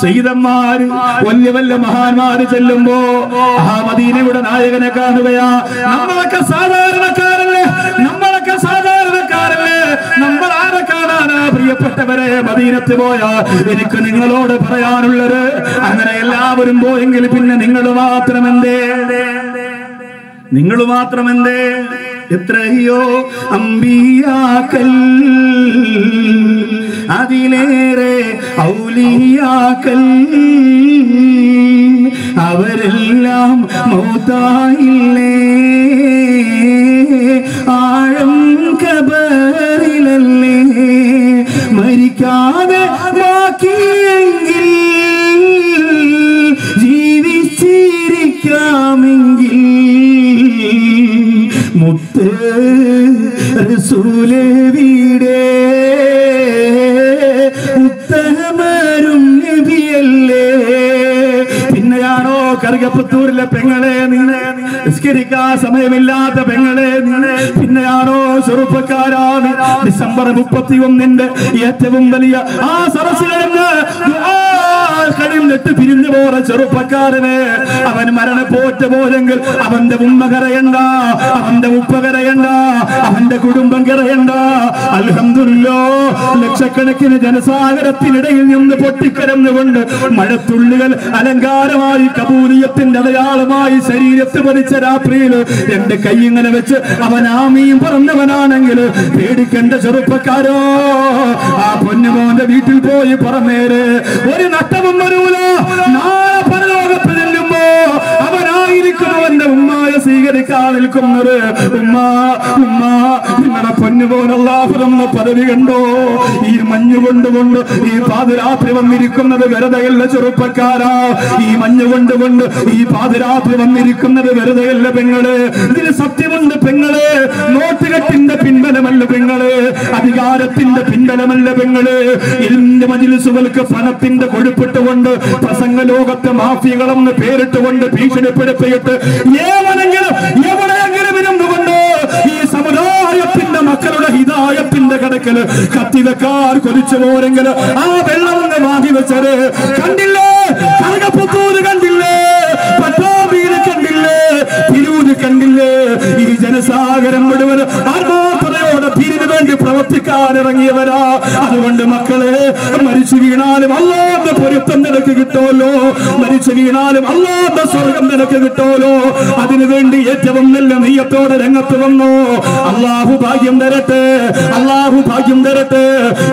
സയ്യിദന്മാര് വലിയ വലിയ മഹാന്മാര് ചെല്ലുമ്പോ ആ മദീനയുടെ നായകനെ കാണുകയാ. നമ്മളൊക്കെ സാധാരണക്കാരല്ലേ, നമ്മൾ ആരെ കാണാനാ പ്രിയപ്പെട്ടവരെ മദീനത്ത് പോയാ? എനിക്ക് നിങ്ങളോട് പറയാനുള്ളത്, അങ്ങനെ എല്ലാവരും പോയെങ്കിൽ പിന്നെ നിങ്ങൾ മാത്രമെന്തേ എത്രയോ അമ്പിയാക്കൽ, അതിലേറെ ഔലിയാക്കൽ, അവരെല്ലാം മൗതായില്ലേ, ആഴം ഖബറിലല്ലേ, മരിക്കാതെ ബാക്കിയെങ്കിൽ ജീവിച്ചിരിക്കാമെങ്കിൽ മുത്ത് റസൂലേ വീടേ, ഉത്തമരും നബിയല്ലേ. പിന്നെയാണോ കറുകപ്പുത്തൂരിലെ പെങ്ങളെ നിന്നെ നിസ്കരിക്കാൻ സമയമില്ലാത്ത പെങ്ങളെ നിന്നെ, പിന്നെയാണോ ചെറുപ്പക്കാരാണ് ഡിസംബർ 31 ഏറ്റവും വലിയ ആ സരസിലെന്ന് പിരിഞ്ഞു പോറ ചെറുപ്പക്കാരന് അവൻ മരണപ്പോറ്റ് പോലെങ്കിൽ അവന്റെ ഉമ്മ കരയണ്ട, അവന്റെ ഉപ്പ കരയണ്ട, അവന്റെ കുടുംബം കരയണ്ട. അൽഹംദുലില്ലാഹ്, ലക്ഷക്കണക്കിന് ജനസാഗരത്തിനിടയിൽ നിന്ന് പൊട്ടിക്കരഞ്ഞുകൊണ്ട് മഴത്തുള്ളികൾ അലങ്കാരമായി കബൂലിയത്തിന്റെ അടയാളമായി ശരീരത്ത് പതിച്ച രാത്രിയിൽ രണ്ട് കൈ ഇങ്ങനെ വെച്ച് അവൻ ആമീൻ പറഞ്ഞവനാണെങ്കിൽ പേടിക്കേണ്ട ചെറുപ്പക്കാരോ, ആ പൊന്നുമോന്റെ വീട്ടിൽ പോയി പറഞ്ഞേര്, ഒരു നഷ്ടവും വരൂല. നാളെ പരലോകത്ത് ചെല്ലുമ്പോ അവനായിരിക്കും അവന്റെ ഉമ്മായെ സ്വീകരിക്കാൻ നിൽക്കുന്നത്. ഉമ്മ നിങ്ങളുടെ പൊന്നുപോൽ അല്ലാഹു തന്ന പദവി കണ്ടോ? ഈ മഞ്ഞ് കൊണ്ടുകൊണ്ട് ഈ പാതിരാത്രി വന്നിരിക്കുന്നത് വെറുതെയല്ല ചെറുപ്പക്കാരാ, ഈ മഞ്ഞ് കൊണ്ടുകൊണ്ട് ഈ പാതിരാത്രി വന്നിരിക്കുന്നത് വെറുതെയല്ല പെങ്ങള്. ഇതിന് സത്യമുണ്ട് പെങ്ങള്, നോട്ടുകെട്ടിന്റെ പിൻബലമല്ല പെങ്ങള്, അധികാരത്തിന്റെ പിൻബലമല്ല പെങ്ങള്. ഇതിന്റെ മജ്‌ലിസുകൾക്ക് പണത്തിന്റെ കൊഴുപ്പിട്ടുകൊണ്ട് പ്രസംഗ ലോകത്തെ മാഫിയകളെന്ന് പേരിട്ടുകൊണ്ട് ഭീഷണിപ്പെടുത്തിയിട്ട് എവിടെയെങ്കിലും ഇരുന്നുകൊണ്ട് ഈ സമുദായത്തിന്റെ മക്കളുടെ ഹിദായത്തിന്റെ കടക്കല് കത്തിവെക്കാർ കൊതിച്ചു പോരെങ്കിൽ ആ വെള്ളമൊന്ന് വാങ്ങി വെച്ചത് കണ്ടില്ലേ? കറുകപ്പുത്തൂര് കണ്ടില്ലേ? പട്ടാമ്പീര് കണ്ടില്ലേ? തിരൂര് കണ്ടില്ലേ? ഈ ജനസാഗരം മുഴുവൻ ആത്മാർത്ഥതയോടെ തിരിനു വേണ്ടി പ്രവർത്തിക്കാൻ ഇറങ്ങിയവരാ. അതുകൊണ്ട് മക്കളെ, മരിച്ചു വീണാലും അല്ലാഹുവിന്റെ പൊരുത്തം നിനക്ക് കിട്ടുമല്ലോ, മരിച്ചു വീണാലും അല്ലാഹുവിന്റെ സ്വർഗം നിനക്ക് കിട്ടുമല്ലോ. അതിനുവേണ്ടി ഏറ്റവും നല്ല നിയ്യത്തോടെ രംഗത്ത് വന്നു. അല്ലാഹു ഭാഗ്യം തരട്ടെ, അല്ലാഹു ഭാഗ്യം തരട്ടെ.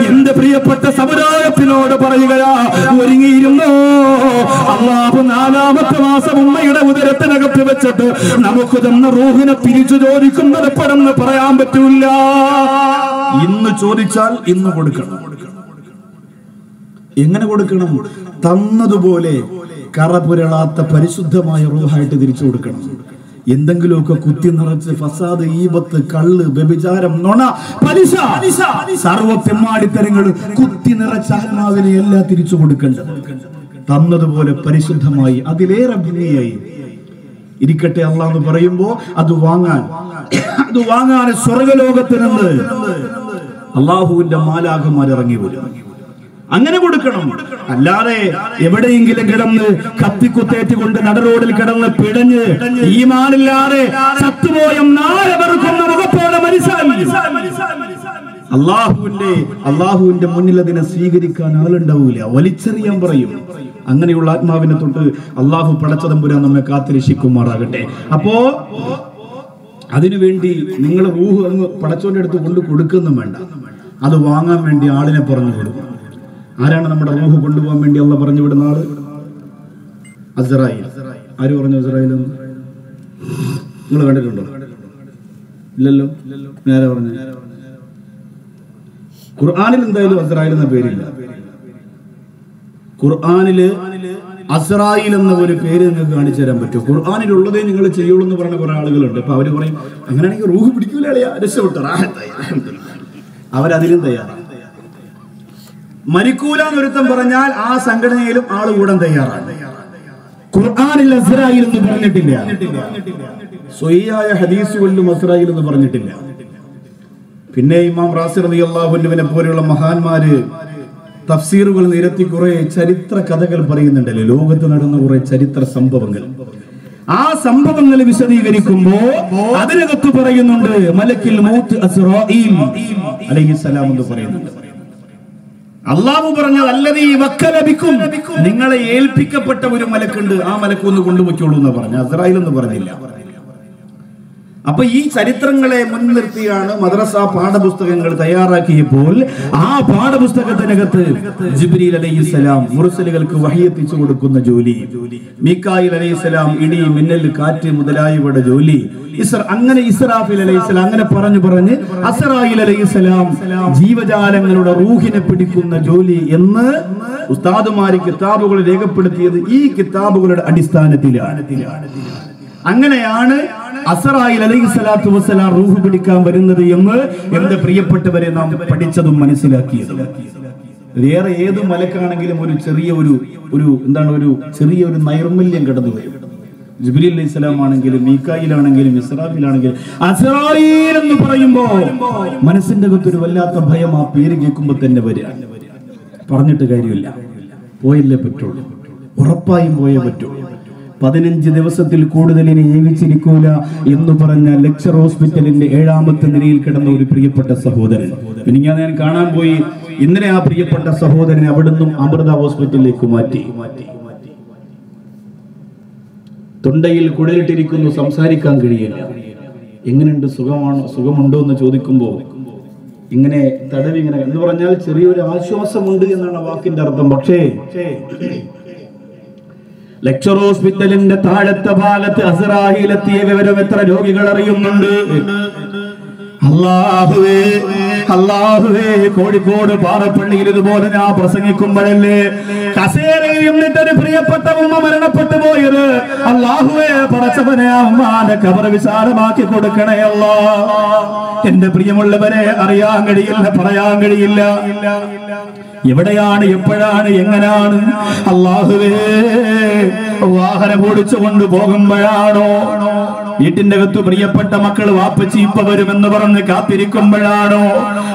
എന്റെ പ്രിയപ്പെട്ട സമുദായത്തിനോട് പറയുകയാ, ഒരുങ്ങിയിരുന്നു. അല്ലാഹു 4ാമത്തെ മാസം ഉമ്മയുടെ ഉദരത്തിനകത്ത് വെച്ചിട്ട് നമുക്ക് തന്ന റൂഹിനെ തിരിച്ചു ചോദിക്കുന്നത് എപ്പോഴെന്ന് പറയാൻ പറ്റൂല. ഇന്ന് ചോദിച്ചാൽ ഇന്ന് കൊടുക്കണം. എങ്ങനെ കൊടുക്കണം? തന്നതുപോലെ കറപുരളാത്ത പരിശുദ്ധമായ റൂഹായിട്ട് തിരിച്ചു കൊടുക്കണം. എന്തെങ്കിലുമൊക്കെ കുത്തി നിറച്ച് ഫസാദ്, ഈബത്ത്, കള്ള്, വ്യഭിചാരം, നുണ, പലിശ, സർവ്വ തെമ്മാടിത്തരങ്ങൾ കുത്തി നിറച്ച ആത്മാവിനെ എല്ലാം തിരിച്ചു കൊടുക്കേണ്ടത്. തന്നതുപോലെ പരിശുദ്ധമായി അതിലേറെ ഭംഗിയായി ഇരിക്കട്ടെ അല്ലാഹ് എന്ന് പറയുമ്പോ അത് വാങ്ങാൻ സ്വർഗലോകത്ത് നിന്ന് അള്ളാഹുവിന്റെ മാലാഖമാർ ഇറങ്ങി വരും. അങ്ങനെ കൊടുക്കണം. അല്ലാതെ എവിടെയെങ്കിലും കിടന്ന് കത്തിക്കുത്തേറ്റുകൊണ്ട് നടുറോഡിൽ കിടന്ന് പിടഞ്ഞ് ഈമാനില്ലാതെ ചത്തുപോയ നാളെവർക്കുന്ന മുഖത്തോടെ മരിച്ചാൽ അള്ളാഹുവിന്റെ മുന്നിൽ അതിനെ സ്വീകരിക്കാൻ ആളുണ്ടാവൂല, വലിച്ചെറിയാൻ പറയും. അങ്ങനെയുള്ള ആത്മാവിനെ തൊട്ട് അള്ളാഹു പടച്ചതമ്പുരാൻ നമ്മെ കാത്തുരക്ഷിക്കുമാറാകട്ടെ. അപ്പോ അതിനുവേണ്ടി നിങ്ങൾ റൂഹ് അങ്ങ് പടച്ചോന്റെ അടുത്ത് കൊണ്ട് കൊടുക്കൊന്നും വേണ്ട, അത് വാങ്ങാൻ വേണ്ടി ആളിനെ പറഞ്ഞു കൊടുക്കും. ആരാണ് നമ്മുടെ റൂഹ് കൊണ്ടുപോകാൻ വേണ്ടി അള്ളാഹ് പറഞ്ഞു വിടുന്ന ആള്? അസ്റായീൽ. ആര് പറഞ്ഞു അസ്റായീൽ എന്ന്? നിങ്ങൾ കണ്ടിട്ടുണ്ടോ? ഇല്ലല്ലോ. നേരെ പറഞ്ഞു. ഖുർആനിൽ എന്തായാലും അസ്റായീൽ എന്ന പേരില്ല. ഖുർആനില് അസ്റായീൽ എന്ന ഒരു പേര് നിങ്ങൾക്ക് കാണിച്ചു തരാൻ പറ്റും? ഖുർആനിലുള്ളതേ നിങ്ങൾ ചെയ്യുള്ളൂ എന്ന് പറഞ്ഞ കുറെ ആളുകളുണ്ട്. അപ്പൊ അവര് പറയും അങ്ങനെയാണെങ്കിൽ റൂഹ് പിടിക്കൂല, രക്ഷപ്പെട്ടു, അവരതിലും തയ്യാറാണ്. മരിക്കൂല എന്നൊരുത്തം പറഞ്ഞാൽ ആ സംഘടനയിലും ആള് കൂടാൻ തയ്യാറാണ്. ഖുർആനിൽ അസ്റായീൽ എന്ന് പറഞ്ഞിട്ടില്ല, സ്വഹീഹായ ഹദീസുകളിലും അസ്റായീൽ എന്ന് പറഞ്ഞിട്ടില്ല. പിന്നെ ഇമാം റാസി റളിയല്ലാഹു അൻഹുവിനെ പോലെയുള്ള മഹാന്മാര് തഫ്സീറുകൾ നിരത്തി കുറെ ചരിത്ര കഥകൾ പറയുന്നുണ്ടല്ലോ, ലോകത്ത് നടന്ന കുറെ ചരിത്ര സംഭവങ്ങൾ. ആ സംഭവങ്ങൾ വിശദീകരിക്കുമ്പോ അതിനകത്ത് പറയുന്നുണ്ട് മലക്കിൽ മൗത്ത് അസ്റായീൽ അലൈഹിസ്സലാം എന്ന് പറയുന്നുണ്ട്. അള്ളാഹു പറഞ്ഞത് അല്ലദീ വക്കല ബിക്കും, നിങ്ങളെ ഏൽപ്പിക്കപ്പെട്ട ഒരു മലക്കുണ്ട്, ആ മലക്ക് ഒന്ന് കൊണ്ടുപോയിക്കോളൂ എന്ന് പറഞ്ഞു. അസ്റായീൽ എന്ന് പറഞ്ഞില്ല. അപ്പൊ ഈ ചരിത്രങ്ങളെ മുൻനിർത്തിയാണ് മദ്രസ പാഠപുസ്തകങ്ങൾ തയ്യാറാക്കിയപ്പോൾ ആ പാഠപുസ്തകത്തിനകത്ത് ജിബ്രീൽ അലൈഹിസ്സലാം മുർസലുകൾക്ക് വഹി എത്തിച്ചു കൊടുക്കുന്ന ജോലി, മീകായിൽ അലൈഹിസ്സലാം ഇടി, മിന്നൽ, കാറ്റ് മുതലായവയുടെ ജോലി, അങ്ങനെ ഇസ്രാഫീൽ അലൈഹിസ്സലാം, അങ്ങനെ പറഞ്ഞ് അസ്റായീൽ അലൈഹിസ്സലാം ജീവജാലങ്ങളുടെ റൂഹിനെ പിടിക്കുന്ന ജോലി എന്ന് ഉസ്താദുമാര് കിതാബുകൾ രേഖപ്പെടുത്തിയത് ഈ കിതാബുകളുടെ അടിസ്ഥാനത്തിലാണ്. അങ്ങനെയാണ് അസ്റായീൽ അലൈഹിസ്സലാത്തു വസ്സലാം റൂഹ് പിടിക്കാൻ വരുന്നത് എന്ന് എന്റെ പ്രിയപ്പെട്ടവരെ നാം പഠിച്ചതും മനസ്സിലാക്കിയതും. വേറെ ഏത് മലക്കാണെങ്കിലും ഒരു ചെറിയ നൈർമല്യം കടന്നു വരും. ജിബ്രീൽ അലൈഹിസ്സലാം ആണെങ്കിലും മീകായിലാണെങ്കിലും ഇസ്രാഫീലാണെങ്കിലും അസ്റായീൽ എന്ന് പറയുമ്പോ മനസ്സിന്റെ അകത്തൊരു വല്ലാത്ത ഭയം ആ പേര് കേൾക്കുമ്പോ തന്നെ വരിക. പറഞ്ഞിട്ട് കാര്യമില്ല, പോയല്ലേ പറ്റുള്ളൂ, ഉറപ്പായും പോയേ പറ്റുള്ളൂ. 15 ദിവസത്തിൽ കൂടുതൽ ഇനി ജീവിച്ചിരിക്കൂല എന്ന് പറഞ്ഞ ലെക്ചർ ഹോസ്പിറ്റലിന്റെ 7ാമത്തെ നിലയിൽ കിടന്ന ഒരു പ്രിയപ്പെട്ട സഹോദരൻ പിന്നെ ഞാൻ കാണാൻ പോയി. ഇന്നലെ ആ പ്രിയപ്പെട്ട സഹോദരനെ അവിടുന്നും അമൃത ഹോസ്പിറ്റലിലേക്ക് മാറ്റി. തൊണ്ടയിൽ കുഴലിട്ടിരിക്കുന്നു, സംസാരിക്കാൻ കഴിയില്ല. എങ്ങനെയുണ്ട്, സുഖമുണ്ടോ എന്ന് ചോദിക്കുമ്പോ ഇങ്ങനെ തടവി, ഇങ്ങനെ എന്ന് പറഞ്ഞാൽ ചെറിയൊരു ആശ്വാസമുണ്ട് എന്നാണ് വാക്കിന്റെ അർത്ഥം. പക്ഷേ ലെക്ചർ ഹോസ്പിറ്റലിന്റെ താഴത്തെ ഭാഗത്ത് അസ്റായീൽ എത്തിയ വിവരം എത്ര രോഗികൾ അറിയുന്നുണ്ട്? അല്ലാഹുവേ, കോഴിക്കോട് പാറപ്പള്ളിയിൽ ഇതുപോലെ ഞാൻ പ്രസംഗിക്കുമ്പോഴല്ലേ കസേരയിൽ നിന്നിട്ടൊരു പ്രിയപ്പെട്ട ഉമ്മ മരണപ്പെട്ടു പോയത്. അല്ലാഹുവേ, പടച്ചവനെ, അമ്മാന്റെ ഖബർ വിശാലമാക്കി കൊടുക്കണേ അല്ലാ. എന്റെ പ്രിയമുള്ളവരെ, അറിയാൻ കഴിയില്ല, പറയാൻ കഴിയില്ല, എവിടെയാണ്, എപ്പോഴാണ്, എങ്ങനെയാണ്. അല്ലാഹുവേ, വാഹനം ഓടിച്ചുകൊണ്ട് പോകുമ്പോഴാണോ, വീട്ടിന്റെ അകത്ത് പ്രിയപ്പെട്ട മക്കൾ വാപ്പച്ചി ഇപ്പ വരുമെന്ന് പറഞ്ഞ് കാത്തിരിക്കുമ്പോഴാണോ,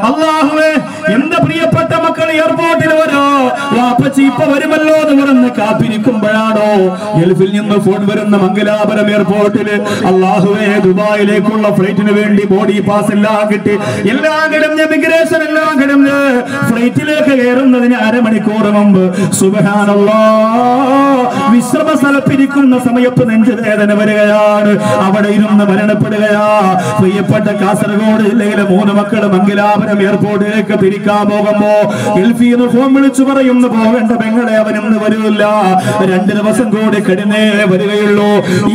അല്ലാഹുവേ, എന്റെ പ്രിയപ്പെട്ട മക്കൾ എയർപോർട്ടിൽ വരോ, വാപ്പച്ചി ഇപ്പ വരുമല്ലോ എന്ന് പറഞ്ഞ് കാത്തിരിക്കുമ്പോഴാണോ, ഗൾഫിൽ നിന്ന് ഫോൺ വരുന്ന മംഗലാപുരം എയർപോർട്ടില്, അല്ലാഹുവേ, ദുബായിലേക്കുള്ള ഫ്ലൈറ്റിന് വേണ്ടി ബോഡി പാസ് എല്ലാം കിട്ടി, എല്ലാം കിടന്ന് ഇമിഗ്രേഷൻ എല്ലാം കിടന്ന് ഫ്ലൈറ്റിലേക്ക് കയറുന്നതിന് അരമണിക്കൂർ മുമ്പ് സുബ്ഹാനല്ലാഹ് വിശ്രമ സ്ഥലത്തിരിക്കുന്ന സമയത്ത് നെഞ്ചുവേദന വരികയാണ്. അവിടെ ഇരുന്ന് മരണപ്പെടുകയാ. പ്രിയപ്പെട്ട കാസർഗോഡ് ജില്ലയിലെ 3 മക്കൾ മംഗലാപുരം എയർപോർട്ടിലേക്ക് തിരിക്കാൻ പോകുമ്പോ ഗൾഫിൽ നിന്ന് ഫോൺ വിളിച്ചു പറയുന്നു, പോകേണ്ട പെങ്ങളെ അവൻ ഇന്ന് വരില്ല, 2 ദിവസം കൂടി കഴിഞ്ഞേ വരികയുള്ളൂ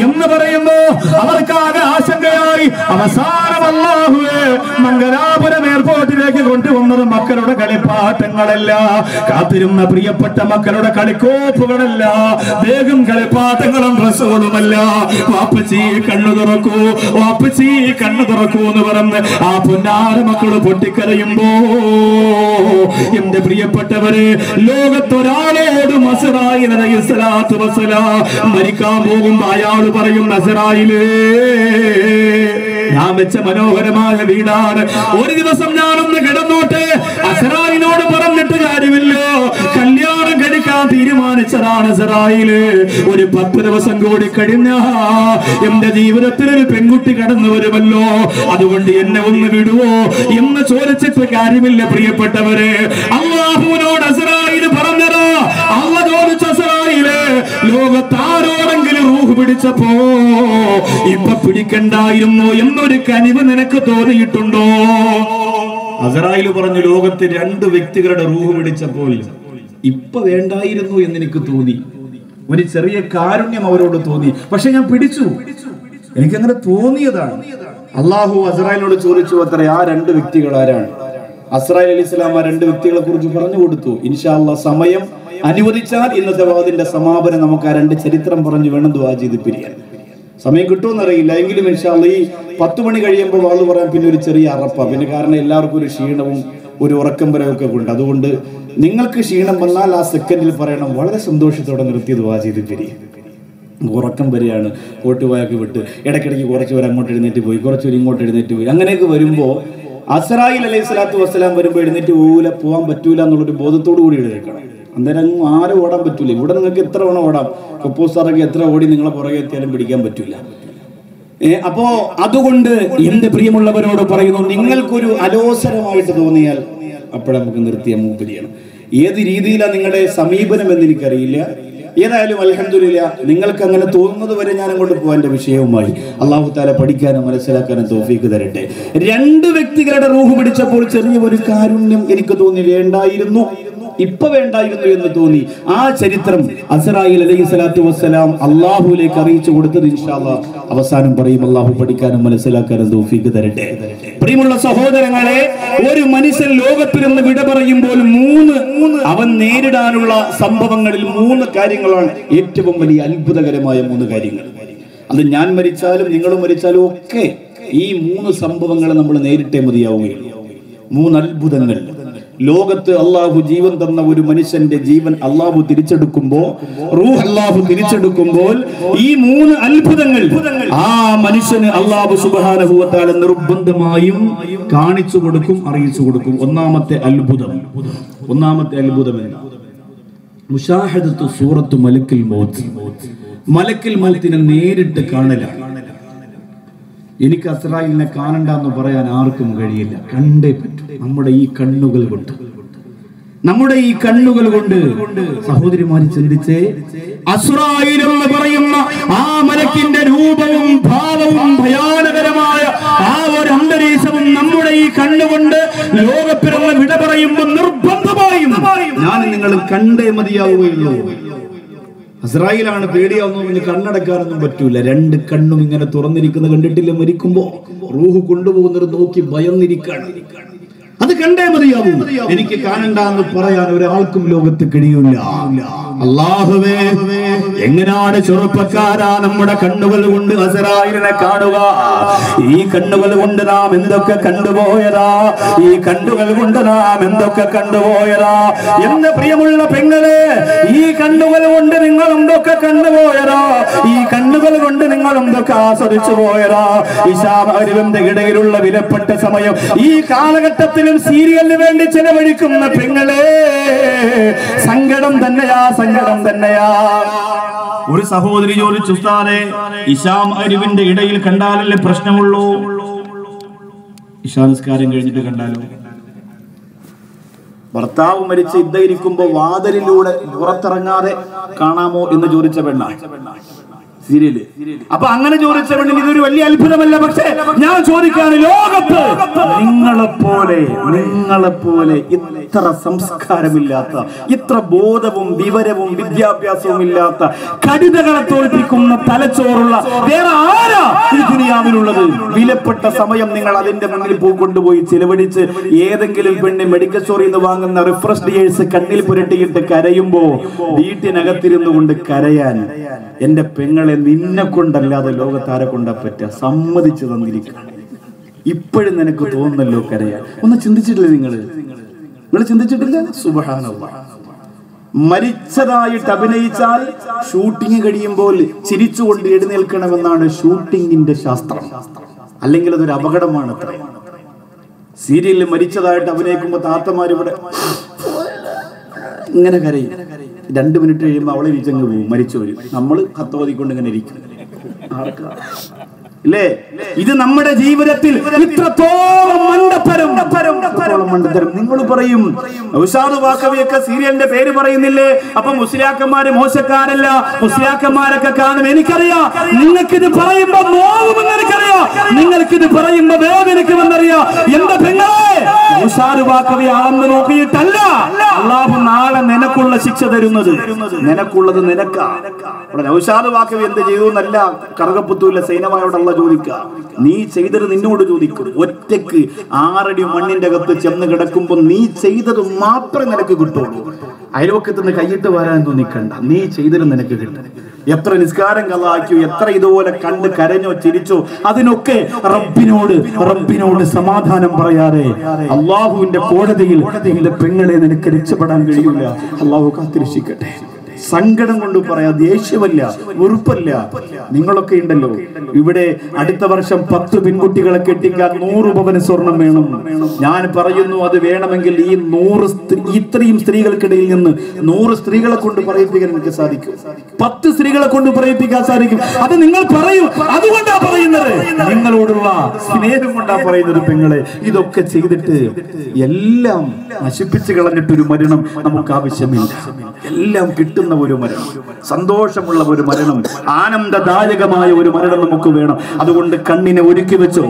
എന്ന് പറയുമ്പോ അവർക്കാകെ ആശങ്കയായി. അവസാനം അല്ലാഹുവേ മംഗലാപുരം എയർപോർട്ടിലേക്ക് കൊണ്ടുവന്നത് മക്കളുടെ കളിപ്പാട്ടങ്ങളല്ല, കാത്തിരുന്ന പ്രിയപ്പെട്ട മക്കളുടെ കളിക്കോപ്പുകളല്ല, വേഗം കളിപ്പാട്ടങ്ങളും ഡ്രസ്സുകളുമല്ല. വാപ്പച്ചി കണ്ണു തുറക്കൂ, വാപ്പച്ചി കണ്ണു തുറക്കൂ എന്ന് പറഞ്ഞ് ആ പൊന്നാര മക്കള് പൊട്ടിക്കരയുമ്പോ എന്റെ പ്രിയപ്പെട്ടവരെ, ലോകത്തൊരാളോട് ഇസ്രായീൽ അലൈഹിസ്സലാത്തു വസ്സലാം മരിക്കാൻ പോകുമ്പോ അയാൾ പറയും, ഇസ്രായീലേ ഞാൻ വെച്ച മനോഹരമായ വീടാണ്, ഒരു ദിവസം ഞാനൊന്ന് കിടന്നോട്ടെ. ഇസ്രായീലിനോട് പറഞ്ഞിട്ട് കാര്യമില്ല, കല്യാണം കഴിക്കാൻ തീരുമാനിച്ചതാണ് ഇസ്രായീല്. ഒരു 10 ദിവസം കൂടി കഴിഞ്ഞ എന്റെ ജീവിതത്തിൽ ഒരു പെൺകുട്ടി കടന്നു വരുമല്ലോ, അതുകൊണ്ട് എന്നെ ഒന്ന് വിടുവോ എന്ന് ചോദിച്ചിട്ട് കാര്യമില്ല. പ്രിയപ്പെട്ടവരെ, അല്ലാഹുവിനോട് ഇസ്രായീല് പറഞ്ഞതാ, അല്ലാഹു ചോദിച്ച ഇസ്രായീല് ലോകത്താരോടെങ്കിലും റൂഹ് പിടിച്ചപ്പോ ഇപ്പൊ പിടിക്കണ്ടായിരുന്നു എന്നൊരു കനിവ് നിനക്ക് തോന്നിയിട്ടുണ്ടോ? അസ്രായീല് പറഞ്ഞു, ലോകത്ത് 2 വ്യക്തികളുടെ റൂഹ് പിടിച്ചപ്പോൾ ഇപ്പൊ വേണ്ടായിരുന്നു എന്ന് എനിക്ക് തോന്നി, ഒരു ചെറിയ കാരുണ്യം അവരോട് തോന്നി, പക്ഷെ ഞാൻ പിടിച്ചു, എനിക്കങ്ങനെ തോന്നിയതാണ്. അള്ളാഹു അസ്രായീലിനോട് ചോദിച്ചു അത്ര, ആ 2 വ്യക്തികൾ ആരാണ്? ഇസ്രായീൽ അലൈഹിസ്സലാം ആ 2 വ്യക്തികളെ കുറിച്ച് പറഞ്ഞു കൊടുത്തു. ഇൻഷാ അല്ലാഹ് സമയം അനുവദിച്ചാൽ ഇന്നത്തെ വാദിന്റെ സമാപനം നമുക്ക് ആ 2 ചരിത്രം പറഞ്ഞു വേണം ദുആ ചെയ്ത് പിരിയാൻ. സമയം കിട്ടുമെന്നറിയില്ല, എങ്കിലും ഇൻഷാ അല്ലാഹ് ഈ 10 മണി കഴിയുമ്പോൾ വാദ് പറയാൻ പിന്നെ ഒരു ചെറിയ അറപ്പ, പിന്നെ കാരണം എല്ലാവർക്കും ഒരു ക്ഷീണവും ഒരു ഉറക്കം വരവൊക്കെ ഉണ്ട്. അതുകൊണ്ട് നിങ്ങൾക്ക് ക്ഷീണം വന്നാൽ ആ സെക്കൻഡിൽ പറയണം, വളരെ സന്തോഷത്തോടെ നിർത്തി ദുആ ചെയ്ത് പിരിയും. ഉറക്കം വരികയാണ്, കോട്ടുവായൊക്കെ വിട്ട് ഇടയ്ക്കിടയ്ക്ക് കുറച്ച് പേര് അങ്ങോട്ട് എഴുന്നേറ്റ് പോയി, കുറച്ച് പേര് ഇങ്ങോട്ട് എഴുന്നേറ്റ് പോയി. അങ്ങനെയൊക്കെ വരുമ്പോൾ ഇസ്രായീൽ അലൈഹിസ്സലാത്തു വസ്സലാം വരുമ്പോൾ എഴുന്നേറ്റ് പോകാൻ പറ്റൂല എന്നുള്ളൊരു ബോധത്തോടു കൂടി എഴുന്നേൽക്കണം. അന്നേരം ആരും ഓടാൻ പറ്റൂല. ഇവിടെ നിങ്ങൾക്ക് എത്ര വേണം ഓടാം, കപ്പോസാറൊക്കെ എത്ര ഓടി നിങ്ങളെ പുറകെ എത്തിയാലും പിടിക്കാൻ പറ്റൂല. അപ്പോ അതുകൊണ്ട് എന്റെ പ്രിയമുള്ളവരോട് പറയുന്നു, നിങ്ങൾക്കൊരു അലോസരമായിട്ട് തോന്നിയാൽ അപ്പോഴെ നമുക്ക് നിർത്തിയ മൂപ്പിരിയണം. ഏത് രീതിയിലാണ് നിങ്ങളുടെ സമീപനം എന്ന് എനിക്കറിയില്ല. ഏതായാലും അൽഹംദുലില്ലാ, നിങ്ങൾക്ക് അങ്ങനെ തോന്നുന്നത് വരെ ഞാൻ അങ്ങോട്ട് പോകാൻ്റെ വിഷയവുമായി. അല്ലാഹു തആല പഠിക്കാനും മനസ്സിലാക്കാനും തൗഫീഖ് തരട്ടെ. 2 വ്യക്തികളുടെ റൂഹ് പിടിച്ചപ്പോൾ ചെറിയ ഒരു കാരുണ്യം എനിക്ക് തോന്നി, വേണ്ടായിരുന്നു, ഇപ്പൊ വേണ്ടായിരുന്നു എന്ന് തോന്നി. ആ ചരിത്രം ഇസ്രായീൽ അലൈഹിസ്സലാത്തു വസ്സലാം അല്ലാഹുവിലേക്ക് അറിയിച്ചു കൊടുത്തത് ഇൻഷാ അല്ലാഹ് അവസാനം പറയും. അല്ലാഹു പഠിക്കാനും മനസ്സിലാക്കാനും തൗഫീഖ് തരട്ടെ. പ്രിയമുള്ള സഹോദരങ്ങളെ, ഒരു മനുഷ്യൻ ലോകത്തിൽ നിന്ന് വിട പറയുമ്പോൾ 3 അവൻ നേരിടാനുള്ള സംഭവങ്ങളിൽ 3 കാര്യങ്ങളാണ് ഏറ്റവും വലിയ അത്ഭുതകരമായ 3 കാര്യങ്ങൾ. അത് ഞാൻ മരിച്ചാലും നിങ്ങൾ മരിച്ചാലും ഒക്കെ ഈ 3 സംഭവങ്ങൾ നമ്മൾ നേരിട്ടേ മതിയാവുകയുള്ളൂ. 3 അത്ഭുതങ്ങൾ. ലോകത്ത് അള്ളാഹു ജീവൻ തന്ന ഒരു മനുഷ്യന്റെ ജീവൻ അള്ളാഹു തിരിച്ചെടുക്കുമ്പോൾ, റൂഹ് അള്ളാഹു തിരിച്ചെടുക്കുമ്പോൾ ഈ 3 അത്ഭുതങ്ങൾ ആ മനുഷ്യന് അള്ളാഹു സുബ്ഹാനഹു വ തആല നിർബന്ധമായും കാണിച്ചു കൊടുക്കും, അറിയിച്ചു കൊടുക്കും. ഒന്നാമത്തെ അത്ഭുതം എന്താ? മുശാഹദത്തു സൂറത്തു മലക്കിൽ മൗത്ത്. മലക്കിൽ മൗത്തിനെ നേരിട്ട് കാണലാണ്. എനിക്ക് ഇസ്രായീലിനെ കാണണ്ട എന്ന് പറയാൻ ആർക്കും കഴിയില്ല, കണ്ടേ പറ്റൂ. നമ്മുടെ ഈ കണ്ണുകൾ കൊണ്ട് സഹോദരിമാര് ചിന്തിച്ചേ, ഇസ്രായീൽ എന്ന് പറയുന്ന ആ മലക്കിന്റെ രൂപവും ഭാവവും ഭയാനകരമായ ആ ഒരു അന്തരീക്ഷവും നമ്മുടെ ഈ കണ്ണുകൊണ്ട് ലോകപ്പിറന്ന് വിട പറയുമ്പോൾ നിർബന്ധമായും ഞാൻ നിങ്ങൾ കണ്ടേ മതിയാവുകയുള്ളൂ. ഇസ്രായീലാണ് പേടിയാവുന്നു, കണ്ണടക്കാനൊന്നും പറ്റൂല. 2 കണ്ണും ഇങ്ങനെ തുറന്നിരിക്കുന്ന കണ്ടിട്ടില്ല. മരിക്കുമ്പോ റൂഹ് കൊണ്ടുപോകുന്നത് നോക്കി ഭയന്നിരിക്കാണ്. അത് കണ്ടേ മതിയാവും. എനിക്ക് കാണണ്ട എന്ന് പറയാൻ ഒരാൾക്കും ലോകത്ത് കഴിയില്ല. അല്ലാഹുവേ, എങ്ങനെയാണ് ചെറുപ്പക്കാരാ നമ്മുടെ കണ്ണുകൾ കൊണ്ട് ഇസ്രായീലിനെ കാണുക? ഈ കണ്ണുകൾ കൊണ്ട് നാം എന്തൊക്കെ കണ്ടുപോയതാ, ഈ കണ്ണുകൾ കൊണ്ട് നാം എന്തൊക്കെ കണ്ടുപോയതാ. എന്റെ പ്രിയമുള്ള പെങ്ങളെ, ഈ കണ്ണുകൾ കൊണ്ട് നിങ്ങൾ എന്തൊക്കെ കണ്ടുപോയതാ, ഈ കണ്ണുകൾ കൊണ്ട് നിങ്ങൾ എന്തൊക്കെ ആസ്വദിച്ചു പോയതാ. ഇശാമഗ്രിബിന്റെ ഇടയിലുള്ള വിലപ്പെട്ട സമയം ഈ കാലഘട്ടത്തിലും സീരിയലിന് വേണ്ടി ചെലവഴിക്കുന്ന പെങ്ങളെ, സങ്കടം തന്നെയാ. ഒരു സഹോദരി ചോദിച്ചു, ഉസ്താദേ, ഇശാം അരിവിന്റെ ഇടയിൽ കണ്ടാലല്ലേ പ്രശ്നമുള്ളൂ? ഇശാ നിസ്കാരം കഴിഞ്ഞിട്ട് കണ്ടാലോ? ഭർത്താവ് മരിച്ച് ഇരിക്കുമ്പോ വാതിലിലൂടെ പുറത്തിറങ്ങാതെ കാണാമോ എന്ന് ചോദിച്ച പെണ്ണാണ് സീരിയല്. അപ്പൊ അങ്ങനെ ചോദിച്ച പെണ്ണിന് ഇതൊരു വലിയ അത്ഭുതമല്ല. പക്ഷേ ഞാൻ ചോദിക്കാണ്, ലോകത്ത് നിങ്ങളെപ്പോലെ ഇത്ര സംസ്കാരമില്ലാത്ത, ഇത്ര ബോധവും വിവരവും വിദ്യാഭ്യാസവും ഇല്ലാത്ത, കടിതകളെ തോൽപ്പിക്കുന്ന തലച്ചോറുള്ള വേറെ ആരാ ഈ ദുനിയാവിലുള്ളത്? വിലപ്പെട്ട സമയം നിങ്ങൾ അതിന്റെ മുന്നിൽ കൊണ്ടുപോയി ചിലവഴിച്ച് ഏതെങ്കിലും പെണ്ണ് മെഡിക്കൽ സ്റ്റോറിൽ നിന്ന് വാങ്ങുന്ന റിഫ്രഷ്ഡിയേഴ്സ് കണ്ണിൽ പുരട്ടിയിട്ട് കരയുമ്പോ വീട്ടിനകത്തിരുന്നു കൊണ്ട് കരയാൻ എന്റെ പെങ്ങളെ നിന്നെ കൊണ്ടല്ലാതെ ലോകത്താരെ കൊണ്ടാ പറ്റുക? സമ്മതിച്ചു തന്നിരിക്കണം. ഇപ്പോഴും നിനക്ക് തോന്നുന്നല്ലോ കരയാൻ. ഒന്ന് ചിന്തിച്ചിട്ടില്ലേ നിങ്ങൾ ചിന്തിച്ചിട്ടില്ല? സുബ്ഹാനല്ലാഹ്. മരിച്ചതായിട്ട് അഭിനയിച്ചാൽ ഷൂട്ടിംഗ് കഴിയുമ്പോൾ ചിരിച്ചുകൊണ്ട് എഴുന്നേൽക്കണമെന്നാണ് ഷൂട്ടിങ്ങിന്റെ ശാസ്ത്രം. അല്ലെങ്കിൽ അതൊരു അപകടമാണ്. അത്ര സീരിയലിൽ മരിച്ചതായിട്ട് അഭിനയിക്കുമ്പോൾ താത്തമാരിവിടെ ഇങ്ങനെ കരയും. 2 മിനിറ്റ് കഴിയുമ്പോൾ അവളെ വിളിച്ചങ്ങ് പോകും മരിച്ചവര്. നമ്മൾ കത്തോതിക്കൊണ്ട് ഇങ്ങനെ ഇരിക്കും. ഇല്ലേ? ഇത് നമ്മുടെ ജീവിതത്തിൽ ഇത്രത്തോളം മണ്ടത്തരം. നിങ്ങൾ പറയും ഉസ്താദ് വാക്കവിയൊക്കെ സീരിയലിന്റെ പേര് പറയുന്നില്ലേ, അപ്പൊ മുസ്ലിയാക്കന്മാര് മോശക്കാരല്ല, മുസ്ലിയാക്കന്മാരൊക്കെ കാണും. എനിക്കറിയാം നിങ്ങൾക്കിത് പറയുമ്പോ നോവുമെന്ന് എനിക്കറിയാം, നിങ്ങൾക്കിത് പറയുമ്പോ വേദനിക്കുമെന്നറിയാം. എന്റെ പെങ്ങളെ, ഉസ്താദ് വാക്കവി ആണെന്ന് നോക്കിയിട്ടല്ല അള്ളാഹു നാളെ നിനക്കുള്ള ശിക്ഷ തരുന്നത്. നിനക്കുള്ളത് നിനക്കാ. ഉസ്താദ് വാക്കവി എന്ത് ചെയ്തു എന്നല്ല കറുകപ്പുത്തൂല്ല സൈനമായോടുള്ള ചോദിക്കുക. നീ ചെയ്തത് നിന്നോട് ചോദിക്കും. ഒറ്റയ്ക്ക് 6 അടി മണ്ണിന്റെ അകത്ത് ചെന്ന് കിടക്കുമ്പോ നീ ചെയ്തത് മാത്രമേ നിനക്ക് കിട്ടുള്ളൂ. അയൽവക്കത്തുനിന്ന് കൈയിട്ട് വരാൻ തോന്നിക്കണ്ട. നീ ചെയ്തത് നിനക്ക് കിട്ടും. എത്ര നിസ്കാരം കലാക്കിയോ, എത്ര ഇതുപോലെ കണ്ട് കരഞ്ഞോ ചിരിച്ചോ, അതിനൊക്കെ റബ്ബിനോട് സമാധാനം പറയാതെ അള്ളാഹുവിന്റെ കോടതിയിൽ എന്റെ പെങ്ങളെ നിനക്ക് രക്ഷപ്പെടാൻ കഴിയില്ല. അള്ളാഹു കാത്തിരക്ഷിക്കട്ടെ. സങ്കടം കൊണ്ട് പറയാ, ദേഷ്യമല്ല, വെറുപ്പല്ല. നിങ്ങളൊക്കെ ഉണ്ടല്ലോ ഇവിടെ അടുത്ത വർഷം 10 പെൺകുട്ടികളെ കെട്ടിക്കാൻ 100 പവന് സ്വർണം വേണം. ഞാൻ പറയുന്നു, അത് വേണമെങ്കിൽ ഈ 100 ഇത്രയും സ്ത്രീകൾക്കിടയിൽ നിന്ന് 100 സ്ത്രീകളെ കൊണ്ട് പറയിപ്പിക്കാൻ എനിക്ക് സാധിക്കും. 10 സ്ത്രീകളെ കൊണ്ട് പറയിപ്പിക്കാൻ സാധിക്കും. അത് നിങ്ങൾ പറയും. അതുകൊണ്ടാ പറയുന്നത്, നിങ്ങളോടുള്ള സ്നേഹം കൊണ്ടാ പറയുന്നത്. പെങ്ങളെ, ഇതൊക്കെ ചെയ്തിട്ട് എല്ലാം നശിപ്പിച്ചു കളഞ്ഞിട്ടൊരു മരണം നമുക്ക് ആവശ്യമില്ല. എല്ലാം കിട്ടുന്ന ഒരു മരണം, സന്തോഷമുള്ള ഒരു മരണം, ആനന്ദദായകമായ ഒരു മരണം നമുക്ക് വേണം. അതുകൊണ്ട് കണ്ണിനെ ഒരുക്കി വെച്ചോ,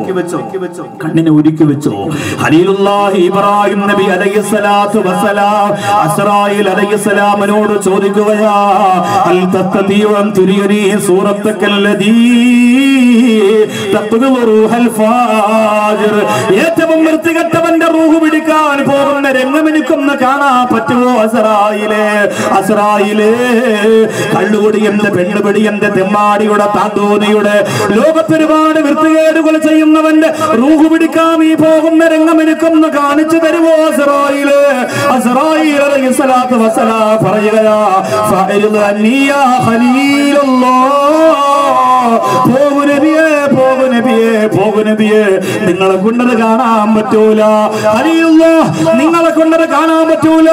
കണ്ണിനെ ഒരുക്കി വെച്ചോ. ഖലീലുല്ലാഹി ഇബ്രാഹിം നബി അലൈഹിസ്സലാത്തു വസ്സലാം അസ്റായിൽ അലൈഹിസ്സലാമിനോട് ചോദിക്കുകയാ, അൽ തഖദിയു അൻ തുരിയനി സൂറത്തക്കല്ലദീ തഖ്ദു റൂഹൽ ഫാജിർ. ഏറ്റവും വൃത്തികെട്ടവന്റെ റൂഹ് പിടിക്കാൻ പോകുന്ന രംഗം എനിക്കൊന്ന് കാണാൻ പറ്റുമോ? അസ്റായിലേ, കള്ളുകുടിയന്റെ, പെണ്ണുപിടിയന്റെ, തെമ്മാടിയുടെ, താന്തോന്നിയുടെ, ലോകത്തൊരുപാട് വൃത്തികേടുകൾ ചെയ്യുന്നവന്റെ റൂഹ് പിടിക്കാൻ ഈ പോകുന്ന രംഗം എനിക്കൊന്ന് കാണിച്ചു തരുമോ? അസ്റായിൽ അലൈഹിസ്സലാത്തു വസ്സലാം പറയുകയാ, ഫഅരിദ് അന്നീ യാ ഖലീലുല്ലാഹ്. പോകു നബിയേ, പോകു നബിയേ, പോകു നബിയേ, നിങ്ങളെ കൊണ്ടത് കാണാൻ പറ്റൂല. നിങ്ങളെ കൊണ്ടത് കാണാൻ പറ്റൂല.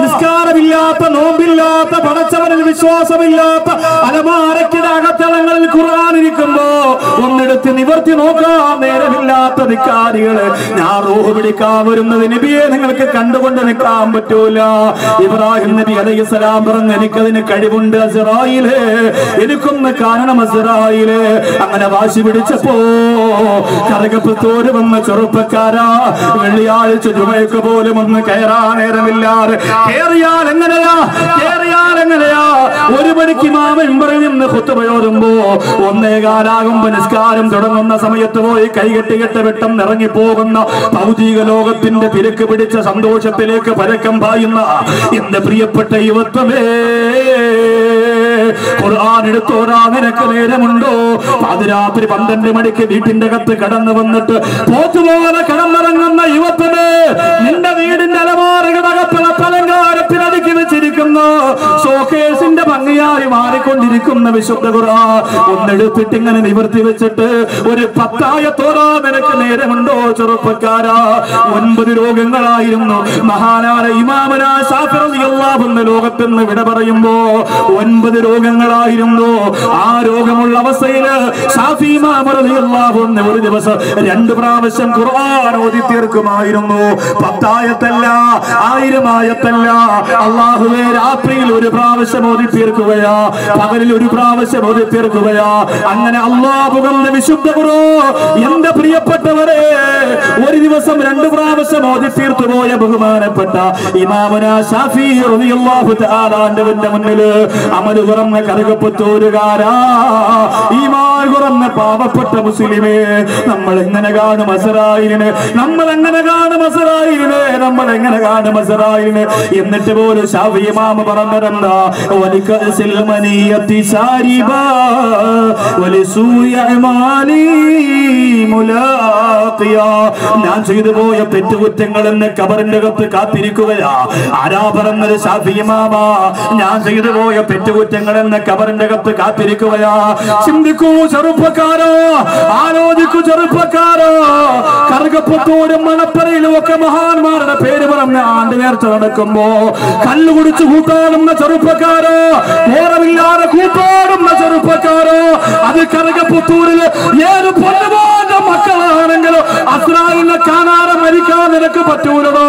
നിസ്കാരമില്ലാത്ത, നോമ്പില്ലാത്ത, പടച്ചവനിൽ വിശ്വാസമില്ലാത്ത, അലമാരക്കിട അകത്തളങ്ങളിൽ ഖുർആൻ ഇരിക്കുമ്പോ ഒന്നെടുത്ത് നിവർത്തി നോക്കാൻ നേരമില്ലാത്ത ധിക്കാരികള് ഞാൻ റൂഹ് പിടിക്കാൻ വരുന്നത് നബിയെ നിങ്ങൾക്ക് കണ്ടുകൊണ്ട് നിൽക്കാൻ പറ്റൂല. ഇബ്രാഹിം നബി അലൈഹിസ്സലാം പറഞ്ഞു, എനിക്കതിന് കഴിവുണ്ട് അസ്റായിലേ, എനിക്കൊന്ന് കാണണം അസ്റായിലേ. അങ്ങനെ വാശി പിടിച്ചപ്പോ കറുകപ്പുത്തൂര് വന്ന ചെറുപ്പക്കാരാ, വെള്ളിയാഴ്ച ജുമയ്ക്ക് പോലും ഒന്ന് കയറാൻ നേരമില്ലാതെ കേറിയാൽ എങ്ങനെയാ 1 മണിക്ക് ഇമാമൻ നിന്ന് ഖുത്ബയോതുമ്പോ 1:15 നിസ്കാരം തുടങ്ങുന്ന സമയത്ത് പോയി കൈകെട്ടികെട്ട് വെട്ടം ഇറങ്ങിപ്പോകുന്ന ഭൗതിക ലോകത്തിന്റെ തിരക്ക് പിടിച്ച സന്തോഷത്തിലേക്ക് പരക്കം പായുന്ന എന്റെ പ്രിയപ്പെട്ട യുവത്വമേ, ഖുർആൻ എടുത്തോരാ നിനക്ക് നേരമുണ്ടോ? പാതിരാത്രി 12 മണിക്ക് വീട്ടിന്റെ അകത്ത് കടന്നു വന്നിട്ട് പോത്തുപോലെ കടന്നിറങ്ങുന്ന യുവത്വമേ, നിന്റെ വീടിന്റെ അലമാരകടകപ്പുള്ള അലങ്കാരത്തിനടുക്കി വെച്ചിരിക്കുന്ന ഷോക്കേസിന്റെ ഭംഗിയായി മാറിക്കൊണ്ടിരിക്കുന്ന വിശുദ്ധ ഖുർആൻ ഒന്നെടുത്തിട്ട് ഇങ്ങനെ നിവർത്തി വെച്ചിട്ട് ഒരു 10 ആയത്തോരാ നിനക്ക് നേരമുണ്ടോ? ചെറുപ്പക്കാരാ, 9 രോഗങ്ങളായിരുന്നു മഹാനായ ഇമാമനാ ശാഫിഈ റളിയല്ലാഹു റളിയല്ലാഹു അൻഹു ലോകത്ത് നിന്ന് വിട പറയുമ്പോ 9 രോഗങ്ങളായിരുന്നു. ആ രോഗമുള്ള അവസ്ഥയിൽ ഷാഫി ഇമാം റളിയല്ലാഹു അൻഹു ഒരു ദിവസം 2 പ്രാവശ്യം ഖുർആൻ ഓതി തീർക്കുമായിരുന്നു. 10 ആയത്തല്ല, 1000 ആയത്തല്ല. അല്ലാഹുവേ, രാത്രിയിൽ 1 പ്രാവശ്യം ഓതി തീർക്കുകയാ, പകലിൽ 1 പ്രാവശ്യം ഓതി തീർക്കുകയാ. അങ്ങനെ അല്ലാഹുവിന്റെ വിശുദ്ധ ഖുർആൻ എന്റെ പ്രിയപ്പെട്ടവരെ ഒരു ദിവസം 2 പ്രാവശ്യം ഓതി തീർത്തു പോയ ബഹുമാനപ്പെട്ട ഇമാമുന ഷാഫി റളിയല്ലാഹു തആല അൻഹുവിന്റെ മുന്നിൽ അമൽ കുറഞ്ഞ കറുകപ്പത്തൂരുകാരാ, ഈമാൻ കുറഞ്ഞ പാവപ്പെട്ട മുസ്ലിമേ, നമ്മൾ എങ്ങനെ കാണും അസ്റായിലിനെ? നമ്മൾ എങ്ങനെ കാണും അസ്റായിലിനെ? നമ്മൾ എങ്ങനെ കാണും അസ്റായിലിനെ? എന്നിട്ട് പോലും ഷാഫി ഇമാം പറഞ്ഞതെന്താ? വലികസിൽ മനിയത്തി സാരിബാ വലിസൂയ അമാലി മുലാഖിയാ. ഞാൻ ചെയ്തു പോയ തെറ്റുകുറ്റങ്ങൾ എന്നെ ഖബറിന്റെ അകത്ത് കാത്തിരിക്കുകയാ. ആരാ പറഞ്ഞത്? ഷാഫി ഇമാമാ. ഞാൻ ചെയ്തു പോയ തെറ്റുകുറ്റങ്ങൾ എന്നെ ഖബറിന്റെ അകത്ത് കാത്തിരിക്കുകയാ. ചിന്തിക്കൂ ചെറുപ്പക്കാരോ, ആലോചിക്കൂ ചെറുപ്പക്കാരോ. കറുകപ്പത്തൂരും മണപ്പറയിലും ഒക്കെ മഹാന്മാരുടെ പേര് പറഞ്ഞ ആണ്ട് നേർച്ച നടക്കുമ്പോ കല്ല് കുടിച്ച് കൂട്ടാടുന്ന ചെറുപ്പക്കാരോ, ഓരമില്ലാതെ കൂട്ടാടുന്ന ചെറുപ്പക്കാരോ, അത് കറുകപ്പത്തൂരില് ഏത് പൊന്നുപോന്റെ മക്കളാണെങ്കിലും അസ്റായിലിനെ കാണാതെ മരിക്കാൻ നിനക്ക് പറ്റൂലോ.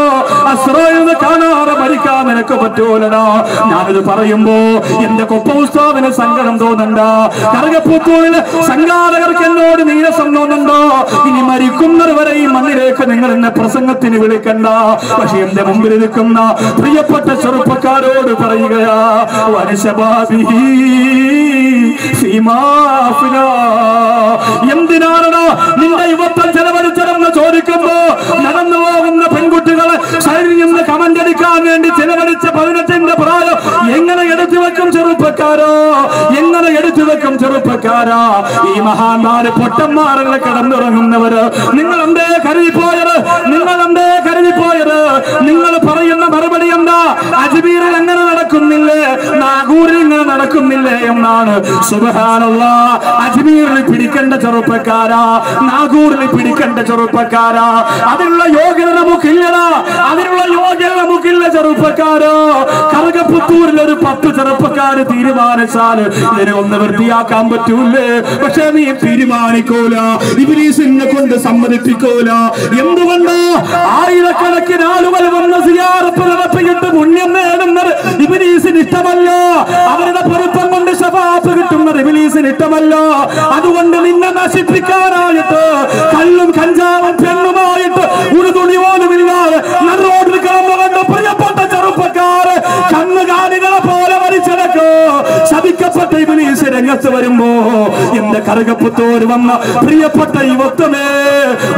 അസ്റായിലിനെ കാണാതെ മരിക്കാൻ നിനക്ക് പറ്റൂലോ. ഞാനിത് പറയുമ്പോ എന്റെ കൊപ്പ ഉസ്താദിന് സങ്കടം തോന്നണ്ട. കറുകപ്പത്തൂരില് സംഘാടകർക്ക് എന്നോട് നീരസം തോന്നുന്നുണ്ടോ? ഇനി മരിക്കുന്നത് വരെ ഈ മണ്ണിലേക്ക് നിങ്ങൾ എന്നെ പ്രസംഗത്തിന് വിളിക്കണ്ട. പക്ഷെ എന്റെ മുമ്പിൽ നിൽക്കുന്ന പ്രിയപ്പെട്ട ചെറുപ്പക്കാരോട് പറയുകയാ, എന്തിനാണോ നിന്റെ യുവത്വം ചെലവഴിച്ചതെന്ന് ചോദിക്കുമ്പോ നടന്നു പോകുന്ന പെൺകുട്ടികളെ സൈഡിൽ നിന്ന് കമന്റ് അടിക്കാൻ വേണ്ടി ചെലവഴിച്ച 18 പ്രായം എങ്ങനെ എടുത്തു വെക്കും ചെറുപ്പക്കാരോ? എങ്ങനെ എടുത്തു വെക്കും ചെറുപ്പക്കാരാ? ഈ മഹാന്മാര് പൊട്ടന്മാരല്ല കിടന്നുറങ്ങുന്നവര്. നിങ്ങൾ എന്തേ കരുതിപ്പോയത്? നിങ്ങൾ എന്തേ കരുതിപ്പോയത്? നിങ്ങൾ പറയുന്ന മറുപടി എന്താ? അജ്മീറിൽ എങ്ങനെ നടക്കുന്നില്ലേ, നാഗൂരിൽ ഇങ്ങനെ നടക്കുന്നില്ലേ എന്നാണ്. സുബ്ഹാനല്ലാഹ്, അജ്മീറിൽ പിടിക്കേണ്ട ചെറുപ്പക്കാരാ, നാഗൂരിൽ പിടിക്കേണ്ട ചെറുപ്പക്കാരാ, അതിനുള്ള യോഗ്യത നമുക്കില്ലടാ, അതിനുള്ള യോഗ്യത നമുക്കില്ല ചെറുപ്പക്കാരോ. കറുകപ്പത്തൂരിൽ ഒരു 10 ചെറുപ്പക്കാര് തീരുമാനിച്ചാൽ ഇതിനെ ഒന്ന് വൃത്തിയാക്കാൻ പറ്റൂലേ? പക്ഷെ നീ തീരുമാനിക്കൂല, ഇബ്ലീസിനെ കൊണ്ട് സമ്മതിപ്പിക്കൂല. എന്തുകൊണ്ട്? ആയിരക്കണക്കിന് ആളുകൾ വന്ന് സിയാറത്ത് നടത്തിയിട്ട് പുണ്യം നേടുന്നത് ഇബ്ലീസിന് ഇഷ്ടമല്ല. അവരുടെ പൊരുത്തം കൊണ്ട് ശഫാഅത്ത് കിട്ടുന്നത് ഇബ്ലീസിന് ഇഷ്ടമല്ല. അതുകൊണ്ട് നിന്നെ നശിപ്പിക്കാനായിട്ട് കല്ലും കഞ്ചാവും പെണ്ണുമായിട്ട് ഒരു തുണി പോലുമില്ലാതെ നടുറോഡിൽ കാണുന്ന പ്രിയപ്പെട്ട ചെറുപ്പക്കാര് കന്നുകാലികളെ പോലെ വലിച്ചടക്കോ. ശപിക്കപ്പെട്ട ഇബ്ലീസ് രംഗത്ത് വരുമ്പോ എന്റെ കറുകപ്പത്തൂര് വന്ന പ്രിയപ്പെട്ട യുവത്വമേ,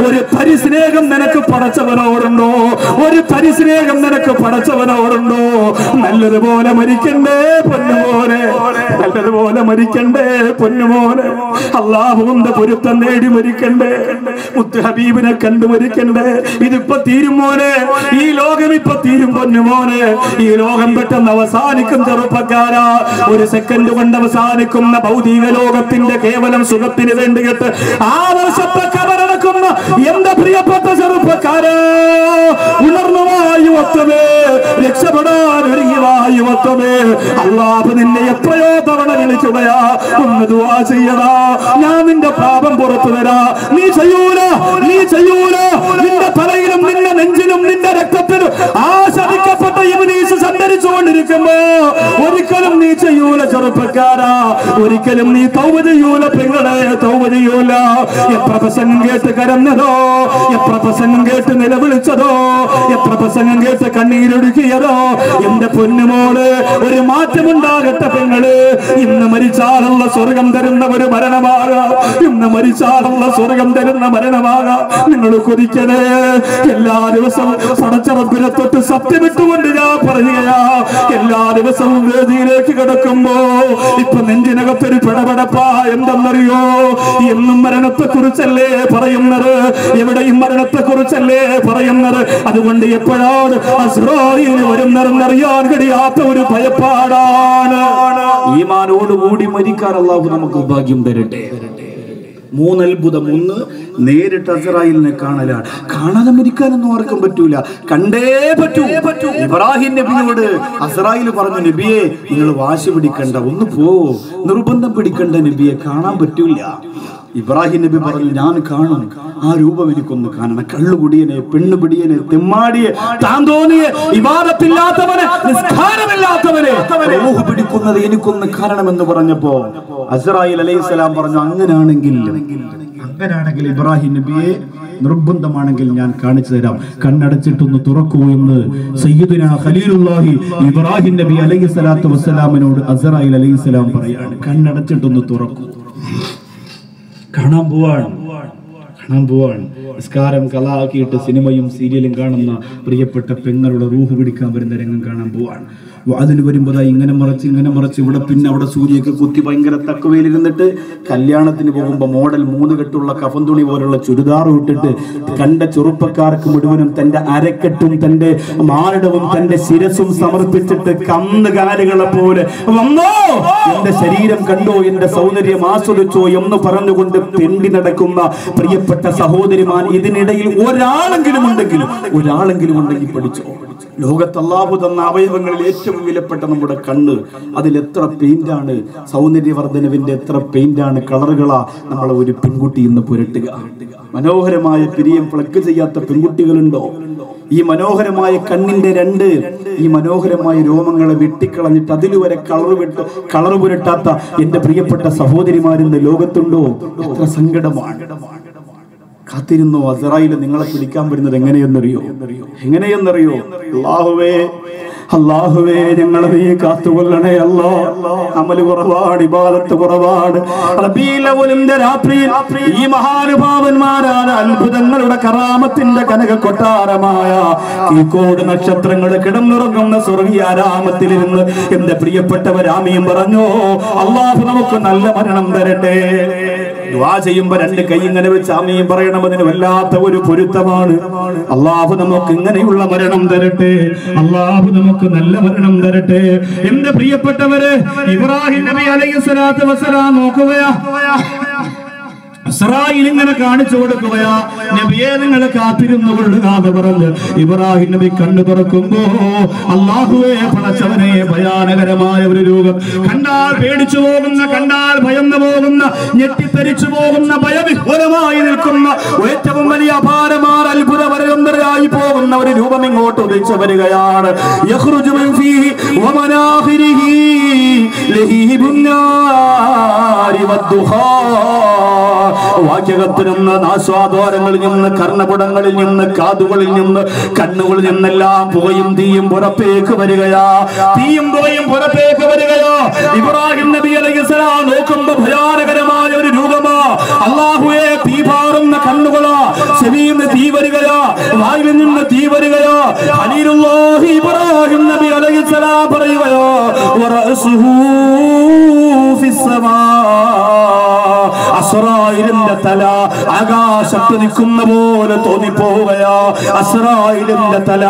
ഒരു പരിസ്നേഹം നിനക്ക് പടച്ചവനോടുണ്ടോ? ഒരു പരിസ്നേഹം നിനക്ക് പടച്ചവനോടുണ്ടോ? നല്ലതുപോലെ മരിക്കണ്ടേ പൊന്നുമോനെ, നല്ലതുപോലെ മരിക്കണ്ടേ പൊന്നുമോനെ. അല്ലാഹുവിന്റെ പൊരുത്തം നേടി മരിക്കണ്ടേ, മുത്ത് ഹബീബിനെ കണ്ടു മരിക്കണ്ടേ. ഇതിപ്പോ തീരും മോനെ, ഈ ലോകം ഇപ്പൊ തീരും പൊന്നുമോനെ. ഈ ലോകം പെട്ടെന്ന് അവസാനിക്കും ചെറുപ്പക്കാരാ. ഒരു സെക്കൻഡ് കൊണ്ട് അവസാനിക്കുന്ന ഭൗതിക ലോകത്തിന്റെ കേവലം സുഖത്തിന് വേണ്ടിയിട്ട് ആ വർഷത്തെ കബറടക്കുന്ന എന്റെ പ്രിയപ്പെട്ട ചെറുപ്പക്കാരാ, ഉണർന്നുവാ യുവത്വമേ, രക്ഷപ്പെടാൻ ഒരുങ്ങിവാ യുവത്വമേ. അല്ലാഹു നിന്നെ എത്രയോ തവണ വിളിക്കുകയാ, ഒന്ന് ദുആ ചെയ്യടാ, ഞാൻ നിന്റെ പാപം പുറത്തു തരാ. നീ ചെയ്യൂല, നീ ചെയ്യൂല. നിന്റെ തലയിലും നിന്റെ നെഞ്ചിലും നിന്റെ രക്തത്തിലും ആ ശപിക്കപ്പെട്ട ഇബ്ലീസ് സഞ്ചരിച്ചുകൊണ്ടിരിക്കുമ്പോ ഒരിക്കലും നീ ചെയ്യൂല ചെറുപ്പക്കാരാ, ഒരിക്കലും നീ തൗബ ചെയ്യൂല പെങ്ങളെ, തൗബ ചെയ്യൂല. എത്ര പ്രസംഗം കേട്ട് കരഞ്ഞതോ, എത്ര പ്രസംഗം കേട്ട് നിലവിളിച്ചതോ, എത്ര പ്രസംഗം കേട്ട് കണ്ണീരൊടുക്കിയതോ. എന്റെ പൊന്നുമോള്, ഒരു മാറ്റമുണ്ടാകട്ടെ പെങ്ങള്. ഇന്ന് മരിച്ചാലുള്ള സ്വർഗം തരുന്ന ഒരു മരണമാകാം, ഇന്ന് മരിച്ചാലുള്ള സ്വർഗം തരുന്ന മരണമാകാം. നിങ്ങൾ കൊതിക്കണേ. എല്ലാ ദിവസവും പടച്ചറപ്പിനെ തൊട്ട് സത്യമിട്ടുകൊണ്ട് ഞാൻ പറയുകയാ, എല്ലാ ദിവസവും വേദിയിലേക്ക് കിടക്കുമ്പോ ഇപ്പൊ നെഞ്ചിനകത്തൊരു പിടപെടപ്പാ. എന്തെന്നറിയോ? എന്നും മരണത്തെ കുറിച്ചല്ലേ പറയുന്നത്, എവിടെയും മരണത്തെ കുറിച്ചല്ലേ പറയുന്നത്. അതുകൊണ്ട് എപ്പോഴാണ് അസ്റായീൽ വരുന്നതെന്നറിയാൻ കഴിയാത്ത ഒരു ഭയപ്പാടാണ്. ഈമാനോടുകൂടി മരിക്കാൻ അല്ലാഹു നമുക്ക് ഭാഗ്യം തരട്ടെ. 3 അത്ഭുതം. 1 നേരിട്ട് അസ്രായിലിനെ കാണലാണ്. കാണാതെ മരിക്കാനൊന്നും ആർക്കും പറ്റൂല, കണ്ടേ പറ്റൂ. ഇബ്രാഹിം നബിയോട് അസ്രായിൽ പറഞ്ഞു, നബിയെ നിങ്ങൾ വാശി പിടിക്കണ്ട, ഒന്ന് പോ, നിർബന്ധം പിടിക്കണ്ട നബിയെ, കാണാൻ പറ്റൂല. ഇബ്രാഹിം നബി പറഞ്ഞു, ഞാൻ കാണും, ആ രൂപം എനിക്കൊന്ന് കാണണം. കള്ളുകുടിയനെ, പെണ്ണുപിടിയനെ, തെമ്മാടിയെ, താന്തോന്നിയെ, ഇബാദത്തില്ലാത്തവനെ, നിസ്കാരമില്ലാത്തവനെ റൂഹ് പിടിക്കുന്നത് എനിക്കൊന്ന് കാണണമെന്ന് പറഞ്ഞപ്പോ അസ്രായിൽ അലൈഹിസ്സലാം പറഞ്ഞു, അങ്ങനാണെങ്കിൽ ഇബ്രാഹിം നബിയെ നിർബന്ധമാണെങ്കിൽ ഞാൻ കാണിച്ചു തരാം, കണ്ണടച്ചിട്ടൊന്ന് തുറക്കൂ എന്ന് സയ്യിദുനാ ഖലീലുല്ലാഹി ഇബ്രാഹിം നബി അലൈഹിസ്സലാത്തു വസ്സലാമിനോട് അസ്രായിൽ അലൈഹിസ്സലാം പറയാണ്, കണ്ണടച്ചിട്ടൊന്ന് തുറക്കൂ. കാണാൻ പോവാണ്. നിസ്കാരം കലാക്കിയിട്ട് സിനിമയും സീരിയലും കാണുന്ന പ്രിയപ്പെട്ട പെങ്ങളുടെ റൂഹ് പിടിക്കാൻ വരുന്ന രംഗം കാണാൻ പോവാണ്. അതിന് വരുമ്പോൾ ഇങ്ങനെ മറിച്ച് ഇവിടെ പിന്നെ അവിടെ സൂര്യയൊക്കെ കുത്തി ഭയങ്കര തക്കവയിലിരുന്നിട്ട് കല്യാണത്തിന് പോകുമ്പോൾ മോഡൽ 3 കെട്ടുള്ള കഫൻ തുണി പോലുള്ള ചുരിദാർ ഇട്ടിട്ട് കണ്ട ചെറുപ്പക്കാർക്ക് മുഴുവനും തന്റെ അരക്കെട്ടും തന്റെ മാറിടവും തന്റെ ശിരസും സമർപ്പിച്ചിട്ട് കന്നുകാലികളെ പോലെ വന്നോ, എന്റെ ശരീരം കണ്ടോ, എന്റെ സൗന്ദര്യം ആസ്വദിച്ചോ എന്ന് പറഞ്ഞുകൊണ്ട് തെണ്ടി നടക്കുന്ന പ്രിയപ്പെട്ട സഹോദരിമാർ, ഇതിനിടയിൽ ഒരാളെങ്കിലും ഉണ്ടെങ്കിൽ പഠിച്ചോ. ലോകത്ത് അല്ലാഹു തന്ന അവയവങ്ങളിൽ ഏറ്റവും വിലപ്പെട്ട നമ്മുടെ കണ്ണ്, അതിൽ എത്ര പെയിന്റാണ്, സൗന്ദര്യവർദ്ധനവിന്റെ എത്ര പെയിന്റാണ്, കളറുകളാ നമ്മളെ ഒരു പെൺകുട്ടി ഇന്ന് പുരട്ടുക. മനോഹരമായ പിരിയം പ്ലഗ് ചെയ്യാത്ത പെൺകുട്ടികളുണ്ടോ? ഈ മനോഹരമായ കണ്ണിന്റെ ഈ മനോഹരമായ രോമങ്ങളെ വെട്ടിക്കളഞ്ഞിട്ട് അതിലുവരെ കളർ പുരട്ടാത്ത എന്റെ പ്രിയപ്പെട്ട സഹോദരിമാരിന്ന് ലോകത്തുണ്ടോ? എത്ര സങ്കടമാണ്. കാത്തിരുന്നോ, അസ്രായിൽ നിങ്ങളെ പിടിക്കാൻ വരുന്നത് എങ്ങനെയെന്നറിയോ? അല്ലാഹുവേ ഞങ്ങളെ നീ കാത്തുകൊള്ളണേ അല്ലാ. അമൽ കുറവാണ്, ഇബാദത്ത് കുറവാണ്. റബീഉൽ അവ്വലിന്റെ രാത്രിയിൽ ഈ മഹാനുഭാവന്മാരായ അത്ഭുതങ്ങളുടെ കറാമത്തിന്റെ കനക കൊട്ടാരമായ കീക്കോട് നക്ഷത്രങ്ങൾ കിടന്നുറങ്ങുന്ന സ്വർഗീയ ആരാമത്തിലിരുന്ന് എന്റെ പ്രിയപ്പെട്ടവർ ആമീൻ പറഞ്ഞോ. അല്ലാഹു നമുക്ക് നല്ല മരണം തരട്ടെ. ദുആ ചെയ്യുമ്പോ 2 കൈ ഇങ്ങനെ വെച്ച് ആമീൻ പറയണം. അതിന് വല്ലാത്ത ഒരു പൊരുത്തമാണ്. അല്ലാഹു നമുക്ക് ഇങ്ങനെയുള്ള മരണം തരട്ടെ. അല്ലാഹു നമുക്ക് നല്ല മരണം തരട്ടെ. എന്റെ പ്രിയപ്പെട്ടവരെ, ഇബ്രാഹിം നബി അലൈഹിസ്സലാത്തു വസ്സലാം നോക്കുകയാ, അസ്രായിൽ ഇങ്ങനെ കാണിച്ചു കൊടുക്കുകയാ, നബിയെ നിങ്ങൾ കാത്തിരുന്നു കൊള്ളുക എന്ന് പറഞ്ഞ് ഇബ്രാഹിം നബി കണ്ണു തുറക്കുമ്പോ അല്ലാഹുവേ പടച്ചവനെ, ഭയാനകരമായ ഒരു രൂപം, കണ്ടാൽ പേടിച്ചു പോകുന്ന, കണ്ടാൽ ഭയന്നു പോകുന്ന, ഞെട്ടിത്തരിച്ചു പോകുന്ന, ഭയവിഹ്വലമായി നിൽക്കുന്ന, ഏറ്റവും വലിയ അപാരമായ അത്ഭുതപരമ്പരയായി പോകുന്ന ഒരു രൂപം ഇങ്ങോട്ട് ഉദിച്ചു വരികയാണ്. യഖ്റുജു മിൻ ഫീഹി വമനാഖിരിഹി ലഹീബുൻ നാരി വദ്ദുഖാൻ. വാക്യകത്തിൽ നിന്ന്, ആസ്വാദോരങ്ങളിൽ നിന്ന്, കർണപുടങ്ങളിൽ നിന്ന്, കാതുകളിൽ നിന്ന്, കണ്ണുകളിൽ നിന്നെല്ലാം പുകയും തീയും പുറത്തേക്ക് വരികയാ. ഇബ്രാഹിം നബി അലൈഹിസ്സലാം നോക്കുമ്പോ ഭയാനകരമായ ഒരു രൂപമാ. അല്ലാഹുവേ, തീ പാറുന്ന കണ്ണുകളാ, ചെവിയിൽ നിന്ന് തീ വരികയാ, വായിൽ നിന്ന് തീ വരികയാ. ഖലീലുല്ലാഹി ഇബ്രാഹിം നബി അലൈഹിസ്സലാം പറയുകയോ, വറഅസുഹു ഫിസ്സമാ. അസ്രായിലിന്റെ തല ആകാശത്ത് നിൽക്കുന്ന പോലെ തോന്നിപ്പോവുകയാ. അസ്രായിലിന്റെ തല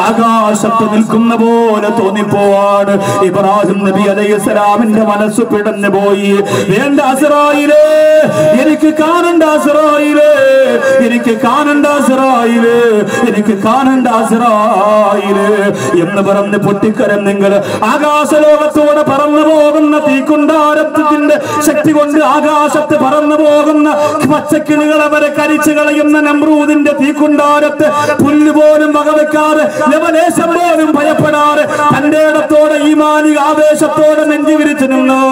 ആകാശത്ത് നിൽക്കുന്ന പോലെ തോന്നിപ്പോവാണ്. ഇബ്രാഹിം നബി അലൈഹിസ്സലാമിന്റെ മനസ്സ് പിടഞ്ഞു പോയി. വേണ്ട അസ്രായിലേ, എനിക്ക് കാണണ്ട അസ്രായിലേ, എനിക്ക് കാണണ്ട അസ്രായിലേ, എനിക്ക് കാണണ്ട അസ്രായിലേ എന്ന് പറഞ്ഞ് പൊട്ടിക്കരന്നെങ്കിൽ ആകാശലോകത്തോടെ പറന്നു പോകുന്ന തീക്കുണ്ടാരത്തിന്റെ ശക്തി കൊണ്ട് ആകാശത്ത് പറന്നു പോകുന്ന പച്ചക്കിളികളെ വരെ കരിച്ചു കളയുന്ന നമ്രൂദിന്റെ തീക്കുണ്ടാരത്ത് പുല്ലുപോലും വകവെക്കാതെ, ലവലേശം പോലും ഭയപ്പെടാതെ, തന്റെ ഇടത്തോടെ ഈമാനിക ആവേശത്തോടെ നെഞ്ചു വിരിച്ചു നിന്നു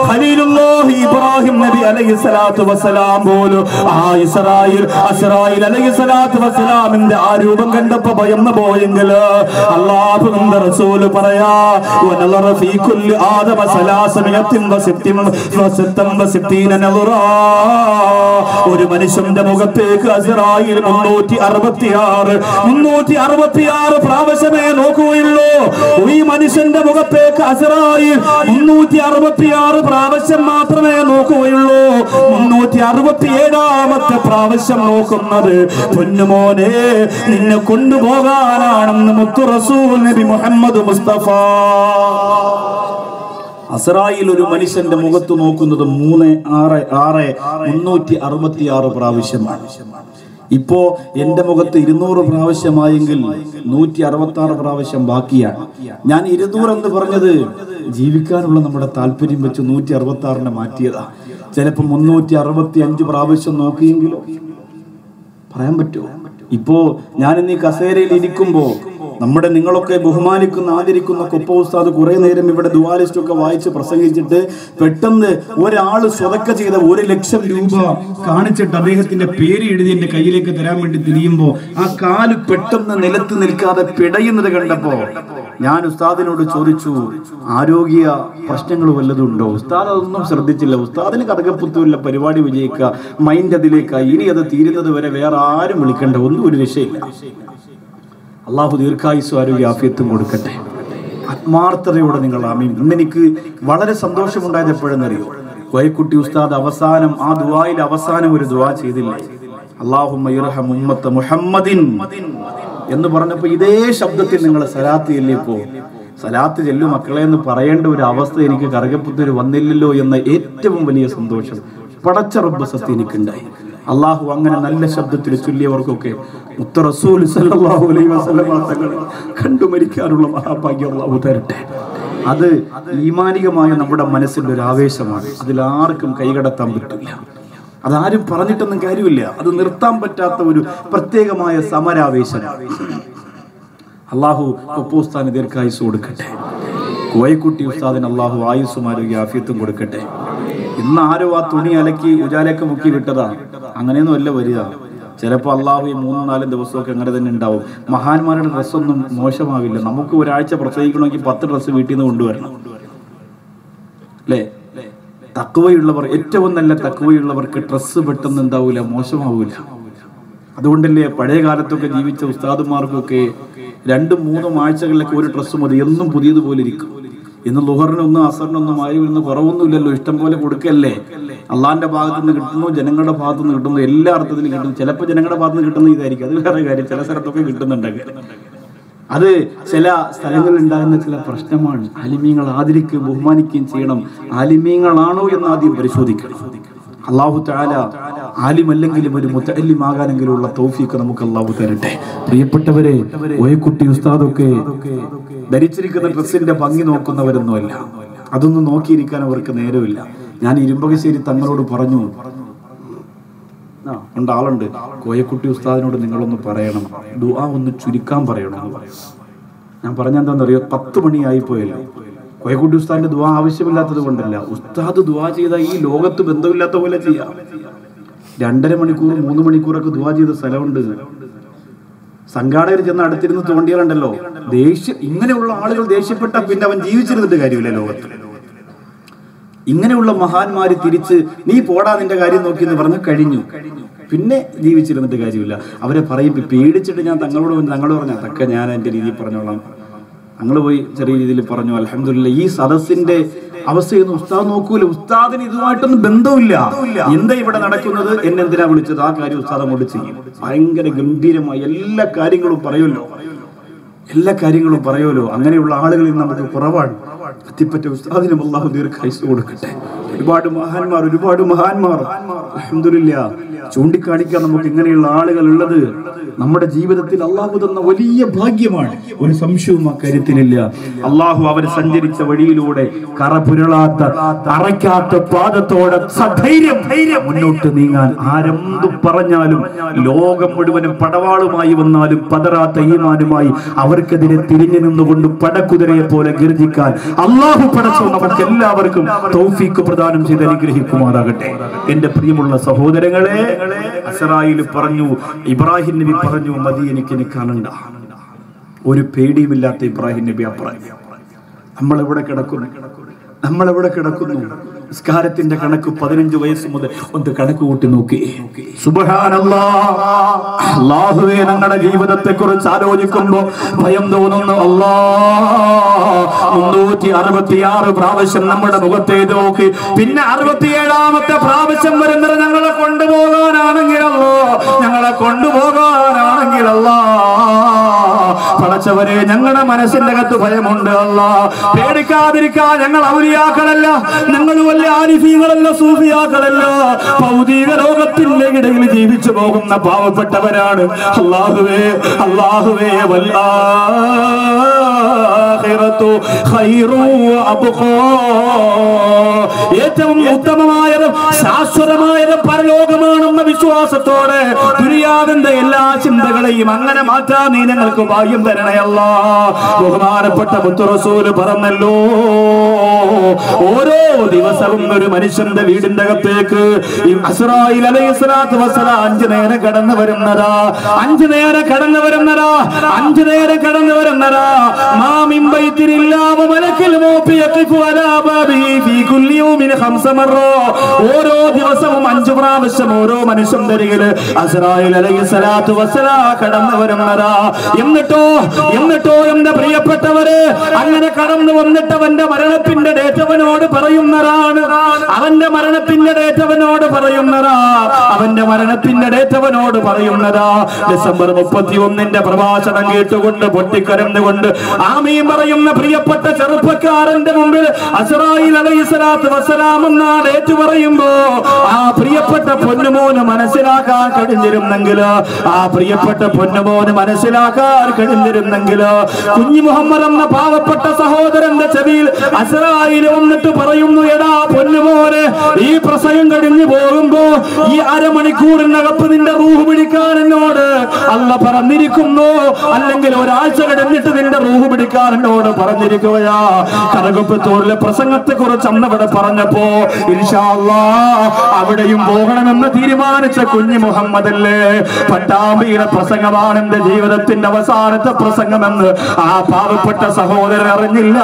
ഖലീലുല്ലാഹി ഇബ്രാഹിം നബി അലൈഹിസ്സലാത്തു വസ്സലാം പോലും ആ അസ്രായിൽ അലൈഹിസ്സലാത്തു വസ്സലാമിന്റെ ആ രൂപം കണ്ടപ്പോ ഭയന്നു പോയെങ്കിൽ അല്ലാഹുവിന്റെ റസൂല് പറയാ, വനളറ ഫീ കുല്ലി ആദമ സലാസമിയത്തിൻ വസിത്തീന നളറാ. ഒരു മനുഷ്യന്റെ മുഖത്തേക്ക് അസ്രായിൽ 366 പ്രാവശ്യമേ നോക്കുകയുള്ളൂ. ഈ മനുഷ്യന്റെ മുഖത്തേക്ക് അസ്രായിൽ 366 പ്രാവശ്യം മാത്രമേ നോക്കുകയുള്ളൂ. 367ാമത്തെ പ്രാവശ്യം നോക്കുന്നത് പൊന്നുമോനെ നിന്നെ കൊണ്ടുപോകാനാണെന്ന് മുത്തു റസൂൽ നബി മുഹമ്മദ് മുസ്തഫ. അസ്രായിൽ ഒരു മനുഷ്യന്റെ മുഖത്ത് നോക്കുന്നത് 366 പ്രാവശ്യമാണ്. ഇപ്പോ എന്റെ മുഖത്ത് 200 പ്രാവശ്യമായെങ്കിൽ 166 പ്രാവശ്യം ബാക്കിയാണ്. ഞാൻ 200 എന്ന് പറഞ്ഞത് ജീവിക്കാനുള്ള നമ്മുടെ താല്പര്യം വെച്ച് 166 മാറ്റിയതാ. ചിലപ്പോ 365 പ്രാവശ്യം നോക്കിയെങ്കിലോ പറയാൻ പറ്റുമോ? ഇപ്പോ ഞാൻ ഇന്ന് ഈ കസേരയിൽ ഇരിക്കുമ്പോ നമ്മുടെ നിങ്ങളൊക്കെ ബഹുമാനിക്കുന്ന ആദരിക്കുന്ന കൊപ്പ ഉസ്താദ് കുറെ നേരം ഇവിടെ ദുആ ലിസ്റ്റ് ഒക്കെ വായിച്ച് പ്രസംഗിച്ചിട്ട് പെട്ടെന്ന് ഒരാള് സ്വതക്ക ചെയ്ത 1,00,000 രൂപ കാണിച്ചിട്ട് അദ്ദേഹത്തിന്റെ പേര് എഴുതി എന്റെ കയ്യിലേക്ക് തരാൻ വേണ്ടി തിരിയുമ്പോ ആ കാല് പെട്ടെന്ന് നിലത്ത് നിൽക്കാതെ പിടയുന്നത് കണ്ടപ്പോ ഞാൻ ഉസ്താദിനോട് ചോദിച്ചു, ആരോഗ്യ പ്രശ്നങ്ങൾ വല്ലതുണ്ടോ? ഉസ്താദ് അതൊന്നും ശ്രദ്ധിച്ചില്ല. ഉസ്താദിന് കഥകപ്പുത്തുമില്ല, പരിപാടി വിജയിക്കുക, മൈൻഡ് അതിലേക്കായി. ഇനി അത് തീരുന്നത് വരെ വേറെ ആരും വിളിക്കണ്ട, ഒന്നും ഒരു വിഷയമില്ല. അള്ളാഹു ദീർഘായുസ്സും ആരോഗ്യ ആഫിയത്തും കൊടുക്കട്ടെ. ആത്മാർത്ഥതയോടെ നിങ്ങൾ ആമീൻ. ഇന്നെനിക്ക് വളരെ സന്തോഷമുണ്ടായത് എപ്പോഴെന്നറിയോ? കോയക്കുട്ടി ഉസ്താദ് അവസാനം ആ ദുആയിൽ അവസാനം ഒരു ദുആ ചെയ്തില്ലേ, അല്ലാഹുമ്മ ഇർഹം ഉമ്മത്ത മുഹമ്മദിൻ എന്ന് പറഞ്ഞപ്പോ ഇതേ ശബ്ദത്തിൽ നിങ്ങൾ സലാത്ത് ചെല്ലിയപ്പോ സലാത്ത് ചെല്ലു മക്കളെ എന്ന് പറയേണ്ട ഒരു അവസ്ഥ എനിക്ക് കറുകപ്പുത്തൂര് വന്നില്ലല്ലോ എന്ന ഏറ്റവും വലിയ സന്തോഷം പടച്ച റബ്ബ് സത്യം എനിക്കുണ്ടായി. അള്ളാഹു അങ്ങനെ നല്ല ശബ്ദത്തിൽ ചൊല്ലിയവർക്കൊക്കെ മുത്ത റസൂൽ സല്ലല്ലാഹു അലൈഹി വസല്ലം തങ്ങൾ കണ്ടു മരിക്കാനുള്ള മഹാഭാഗ്യം അള്ളാഹു തരട്ടെ. അത് ഈമാനികമായ നമ്മുടെ മനസ്സിന്റെ ഒരു ആവേശമാണ്. അതിലാർക്കും കൈകടത്താൻ പറ്റില്ല. അതാരും പറഞ്ഞിട്ടൊന്നും കാര്യമില്ല. അത് നിർത്താൻ പറ്റാത്ത ഒരു പ്രത്യേകമായ സമരാവേശമാണ്. അള്ളാഹു ഉസ്താദിന് ദീർഘായുസ് കൊടുക്കട്ടെ. കോയക്കുട്ടി ഉസ്താദിന് അള്ളാഹു ആയുസ്സും ആരോഗ്യ ആഫിയത്തും കൊടുക്കട്ടെ. ഇന്ന് ആരോ ആ തുണി അലക്കി ഉജാലയൊക്കെ മുക്കി വിട്ടതാ, അങ്ങനെയൊന്നും അല്ല വരിക. ചിലപ്പോൾ അള്ളാഹു 3-4 ദിവസമൊക്കെ അങ്ങനെ തന്നെ ഉണ്ടാവും. മഹാന്മാരുടെ ഡ്രസ്സൊന്നും മോശമാവില്ല. നമുക്ക് ഒരാഴ്ച പ്രസവിക്കണമെങ്കിൽ 10 ഡ്രസ്സ് വീട്ടിൽ നിന്ന് കൊണ്ടുവരണം അല്ലേ? തഖ്വയുള്ളവർ, ഏറ്റവും നല്ല തഖ്വയുള്ളവർക്ക് ഡ്രസ്സ് പെട്ടെന്ന് എന്താവൂല, മോശമാവൂല. അതുകൊണ്ടല്ലേ പഴയ കാലത്തൊക്കെ ജീവിച്ച ഉസ്താദുമാർക്കൊക്കെ 2-3 ആഴ്ചകളിലൊക്കെ ഒരു ഡ്രസ്സ് മതി, എന്നും പുതിയതുപോലെ ഇരിക്കും. ഇന്ന് ലുഹറിനൊന്നും അസറിനൊന്നും ആയിരുന്നു കുറവൊന്നുമില്ലല്ലോ, ഇഷ്ടം പോലെ കൊടുക്കല്ലേ. അള്ളാന്റെ ഭാഗത്തു നിന്ന് കിട്ടുന്നു, ജനങ്ങളുടെ ഭാഗത്തു നിന്ന് കിട്ടുന്നു, എല്ലാ അർത്ഥത്തിലും കിട്ടുന്നു. ചിലപ്പോൾ ജനങ്ങളുടെ ഭാഗത്ത് നിന്ന് കിട്ടുന്ന ഇതായിരിക്കും, അത് വേറെ കാര്യം. ചില സ്ഥലത്തൊക്കെ കിട്ടുന്നുണ്ടെങ്കിൽ അത് ചില സ്ഥലങ്ങളിൽ ഉണ്ടാകുന്ന ചില പ്രശ്നമാണ്. ആലിമീങ്ങൾ ആദരിക്കുകയും ബഹുമാനിക്കുകയും ചെയ്യണം. ആലിമീങ്ങളാണോ എന്ന് ആദ്യം പരിശോധിക്കണം. അല്ലാഹു തആല ആലിമല്ലെങ്കിലും ഒരു മുതഅല്ലിമാകാനെങ്കിലുള്ള തൗഫീഖ് നമുക്ക് അല്ലാഹു തരട്ടെ. പ്രിയപ്പെട്ടവരെ, കോയക്കുട്ടി ഉസ്താദൊക്കെ ധരിച്ചിരിക്കുന്ന ഡ്രസ്സിന്റെ ഭംഗി നോക്കുന്നവരൊന്നുമല്ല. അതൊന്നും നോക്കിയിരിക്കാൻ അവർക്ക് നേരമില്ല. ഞാൻ ഇരുമ്പകശ്ശേരി തങ്ങളോട് പറഞ്ഞു, ഉണ്ട് ആളുണ്ട്, കോയക്കുട്ടി ഉസ്താദിനോട് നിങ്ങളൊന്ന് പറയണം, ദുആ ഒന്ന് ചുരുക്കാൻ പറയണമെന്ന് പറയും. ഞാൻ പറഞ്ഞെന്താണെന്നറിയോ, 10 മണിയായി പോയല്ലോ. കോയക്കുട്ടി ഉസ്താദിന്റെ ദുആ ആവശ്യമില്ലാത്തത് കൊണ്ടല്ല, ഉസ്താദ് ദുആ ചെയ്താൽ ഈ ലോകത്ത് ബന്ധമില്ലാത്ത പോലെ ചെയ്യാം. 2.5 മണിക്കൂർ 3 മണിക്കൂറൊക്കെ ദുആ ചെയ്ത സ്ഥലമുണ്ട്. സംഘാടകർ ചെന്ന് അടുത്തിരുന്ന് തോണ്ടിയാലുണ്ടല്ലോ, ഇങ്ങനെയുള്ള ആളുകൾ ദേഷ്യപ്പെട്ട പിന്നെ അവൻ ജീവിച്ചിരുന്നിട്ട് കാര്യമില്ല ലോകത്ത്. ഇങ്ങനെയുള്ള മഹാന്മാര് തിരിച്ച് നീ പോടാ നിന്റെ കാര്യം നോക്കി എന്ന് പറഞ്ഞ് കഴിഞ്ഞു, പിന്നെ ജീവിച്ചിരുന്നിട്ട് കാര്യമില്ല. അവരെ പറയും പേടിച്ചിട്ട് ഞാൻ തങ്ങളോട് പറഞ്ഞു, അതൊക്കെ ഞാൻ എൻ്റെ രീതിയിൽ പറഞ്ഞോളാം. ഞങ്ങൾ പോയി ചെറിയ രീതിയിൽ പറഞ്ഞു. അൽഹംദുലില്ലാ, ഈ സദസ്സിന്റെ അവസ്ഥയൊന്നും ഉസ്താദ് നോക്കൂല. ഉസ്താദിന് ഇതുമായിട്ടൊന്നും ബന്ധമില്ല. എന്താ ഇവിടെ നടക്കുന്നത്, എന്നെ എന്തിനാ വിളിച്ചത്, ആ കാര്യം ഉസ്താദ് അങ്ങോട്ട് ചെയ്യും. ഭയങ്കര ഗംഭീരമായി എല്ലാ കാര്യങ്ങളും പറയുമല്ലോ. അങ്ങനെയുള്ള ആളുകളിൽ നമുക്ക് കുറവാണ്. എത്തിപ്പറ്റ ഉസ്താദിനും അല്ലാഹു ദീർഘായുസ്സ് കൊടുക്കട്ടെ. ഒരുപാട് മഹാന്മാർ അൽഹംദുലില്ലാ ചൂണ്ടിക്കാണിക്കാൻ നമുക്ക് ഇങ്ങനെയുള്ള ആളുകൾ ഉള്ളത് നമ്മുടെ ജീവിതത്തിൽ അല്ലാഹു തന്ന വലിയ ഭാഗ്യമാണ്. ഒരു സംശയവും അക്കാര്യത്തിലില്ല. അല്ലാഹു അവർ സഞ്ചരിച്ച വഴിയിലൂടെ കറപുരളാത്ത അറയ്ക്കാത്ത പാദത്തോടെ സധൈര്യം മുന്നോട്ട് നീങ്ങാൻ ആരെന്തു പറഞ്ഞാലും, ലോകം മുഴുവനും പടവാളുമായി വന്നാലും പതറാത്ത ഈമാനുമായി അവർക്കെതിരെ തിരിഞ്ഞു നിന്നുകൊണ്ട് പടക്കുതിരയെ പോലെ ഗർജിക്കാൻ അല്ലാഹു പടച്ചു നമുക്ക് എല്ലാവർക്കും തൗഫീഖ് പ്രദാനം ചെയ്ത് അനുഗ്രഹിക്കുമാറാകട്ടെ. എന്റെ പ്രിയമുള്ള സഹോദരങ്ങളെ, അസ്റായിൽ പറഞ്ഞു, ഇബ്രാഹിം നബി പറഞ്ഞു, മതി എനിക്ക് കാണണ്ട. ഒരു പേടിയുമില്ലാത്ത ഇബ്രാഹിം നബി അപ്രായം. നമ്മളെവിടെ കിടക്കുന്നു? നിസ്കാരത്തിന്റെ കണക്ക് 15 വയസ്സ് മുതൽ ഒന്ന് കണക്ക് കൂട്ടി നോക്കി. സുബ്ഹാനല്ലാഹ്, അല്ലാഹുവേ, ഞങ്ങളുടെ ജീവിതത്തെ കുറിച്ച് ആലോചിക്കുമ്പോൾ ഭയം തോന്നുന്നു. അല്ലാഹ് 366 പ്രാവശ്യം നമ്മുടെ മുഖത്തെ നോക്കി, പിന്നെ 67ാമത്തെ പ്രാവശ്യം വരുന്നത് ഞങ്ങളെ കൊണ്ടുപോകാനാണെങ്കിൽ പടച്ചവരെ ഞങ്ങളുടെ മനസ്സിന്റെ അകത്ത് ഭയമുണ്ട് അല്ലാ. പേടിക്കാതിരിക്കാൻ ഞങ്ങൾ ഔലിയാക്കളല്ല, ഞങ്ങൾ വലിയ ആരിഫീങ്ങളല്ല, സൂഫിയാക്കളല്ല, ഭൗതിക ലോകത്തിന്റെ ഇടയിൽ ജീവിച്ചു പോകുന്ന പാവപ്പെട്ടവരാണ്. അല്ലാഹുവേ അല്ലാഹുവേ വല്ലാഹിറത്തു ഖൈറു വഅബ്ഖാ. ഏറ്റവും ഉത്തമമായതും ശാശ്വതമായതും പരലോകമാണെന്ന വിശ്വാസത്തോടെ ദുനിയാവിന്റെ എല്ലാ ചിന്തകളെയും അങ്ങനെ മാറ്റാൻ നീ ഞങ്ങൾക്ക് ഭാഗ്യം തരണേ അല്ലാ. ബഹുമാനപ്പെട്ട മുത്ത് റസൂൽ പറഞ്ഞല്ലോ, ഓരോ ദിവസവും ഒരു മനുഷ്യന്റെ വീടിന്റെ അകത്തേക്ക് അസ്റായിൽ അലൈഹിസ്സലാത്തു വസ്സലാം 5 നേരം കടന്നു വരുന്നതാ, 5 നേരം കടന്നു വരുന്നതാ, 5 നേരം കടന്നു വരുന്നതാ. മാ മിൻ ബൈത്തിൻ ഇല്ലാ വമലക്കുൽ മൗത്ത് യഖിഫു അലാ ബാബിഹി ഫീ കുല്ലി യൗമിൻ 5 മറ. ഓരോ ദിവസവും 5 പ്രാവശ്യം ഓരോ മനുഷ്യന്റെ അരികിൽ അസ്റായിൽ അലൈഹിസ്സലാത്തു വസ്സലാം കടന്നു വരുന്നതാ. എന്നിട്ടോ എന്റെ പ്രിയപ്പെട്ടവരെ, അങ്ങനെ കടന്നു വന്നിട്ട് അവന്റെ മരണത്തിന്റെ ഡേറ്റവനോട് പറയുന്നതാണ്, അവന്റെ മരണത്തിന്റെ ഡേറ്റവനോട് പറയുന്നതാ, അവന്റെ മരണത്തിന്റെ ഡേറ്റവനോട് പറയുന്നതാ. ഡിസംബർ 31 പ്രഭാഷണം കേട്ടുകൊണ്ട് പൊട്ടിക്കരന്നുകൊണ്ട് ആമീൻ പറയുന്ന പ്രിയപ്പെട്ട ചെറുപ്പക്കാരന്റെ മുമ്പിൽ അസ്റായിൽ അലൈഹിസ്സലാത്തു വസ്സലാം എന്ന ഡേറ്റ് പറയുമ്പോ ആ പ്രിയപ്പെട്ട പൊന്നുമോന് മനസ്സിലാക്കാൻ കഴിഞ്ഞിരുന്നെങ്കിൽ, ആ പ്രിയപ്പെട്ട പൊന്നുമോന് മനസ്സിലാക്കാൻ കഴിഞ്ഞിരുന്നെങ്കിൽ, കുഞ്ഞു മുഹമ്മദ് എന്ന പാവപ്പെട്ട സഹോദരന്റെ ചെവിയിൽ അസ്റായിൽ വന്നിട്ട് പറയുന്നു, എടാ പൊന്നുമോനെ, ഈ പ്രസംഗം കഴിഞ്ഞു പോകുമ്പോ ഈ അരമണിക്കൂറിനകത്ത് നിന്റെ റൂഹ് പിടിക്കാൻ എന്നോട് അല്ല പറഞ്ഞിരിക്കുന്നു, അല്ലെങ്കിൽ ഒരാഴ്ച കഴിഞ്ഞിട്ട് നിന്റെ റൂഹ് പിടിക്കാൻ എന്നോട് പറഞ്ഞിരിക്കുകയാ. കറുകപ്പത്തൂരിലെ പ്രസംഗത്തെ കുറിച്ച് അന്നവിടെ പറഞ്ഞപ്പോ ഇൻഷാ അല്ലാഹ് അവിടെയും പോകണമെന്ന് തീരുമാനിച്ച കുഞ്ഞു മുഹമ്മദല്ലേ, പട്ടാമ്പിയുടെ പ്രസംഗമാണ് എന്റെ ജീവിതത്തിന്റെ അവസാനത്തെ പ്രസംഗമെന്ന് ആ പാവപ്പെട്ട സഹോദരൻ അറിഞ്ഞില്ല.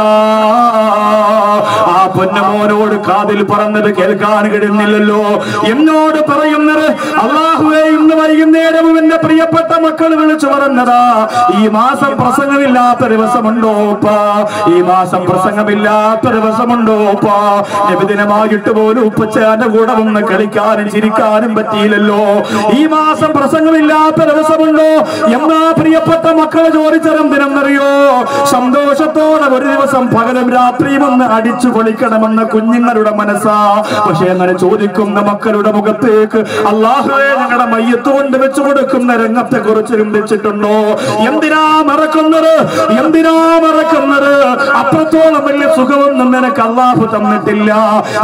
ആ പൊന്നമോനോട് കാതിൽ പറഞ്ഞത് കേൾക്കാൻ കഴിയുന്നില്ലല്ലോ. എന്നോട് പറയുന്നത്, അല്ലാഹുവേ ഇന്ന് വൈകുന്നേരവും എന്റെ പ്രിയപ്പെട്ട മക്കൾ വിളിച്ചു പറഞ്ഞതാ, ഈ മാസം പ്രസംഗമില്ലാത്ത ദിവസമുണ്ടോപ്പാ, ഈ മാസം പ്രസംഗമില്ലാത്ത ദിവസമുണ്ടോപ്പാ. നബിദിനമായിട്ട് പോലും ഉപ്പച്ചാന്റെ കൂടെ വന്ന് കളിക്കാനും ചിരിക്കാനും പറ്റിയില്ലല്ലോ. ഈ മാസം പ്രസംഗമില്ലാത്ത ദിവസമുണ്ടോ എന്നാ പ്രിയപ്പെട്ട മക്കളെ ചോദിച്ചെന്തിനെന്നറിയോ? സന്തോഷത്തോടെ ഒരു ദിവസം പകലും രാത്രിയും ഒന്ന് അടിച്ചു പൊളിക്കണമെന്ന് കുഞ്ഞുങ്ങളുടെ മനസ്സാ. പക്ഷെ അങ്ങനെ ചോദിക്കുന്ന മക്കളുടെ മുഖത്തേക്ക് അല്ലാഹുവേ ഞങ്ങളുടെ മയ്യത്ത് കൊണ്ട് വെച്ചു കൊടുക്കുന്ന രംഗത്തെ കുറിച്ച് ചിന്തിച്ചിട്ടുണ്ടോ? എന്തിനാ മറക്കുന്നത്, എന്തിനാ മറക്കുന്നത്? അത്രത്തോളം വലിയ സുഖമൊന്നും നിനക്ക് അല്ലാഹു തന്നിട്ടില്ല.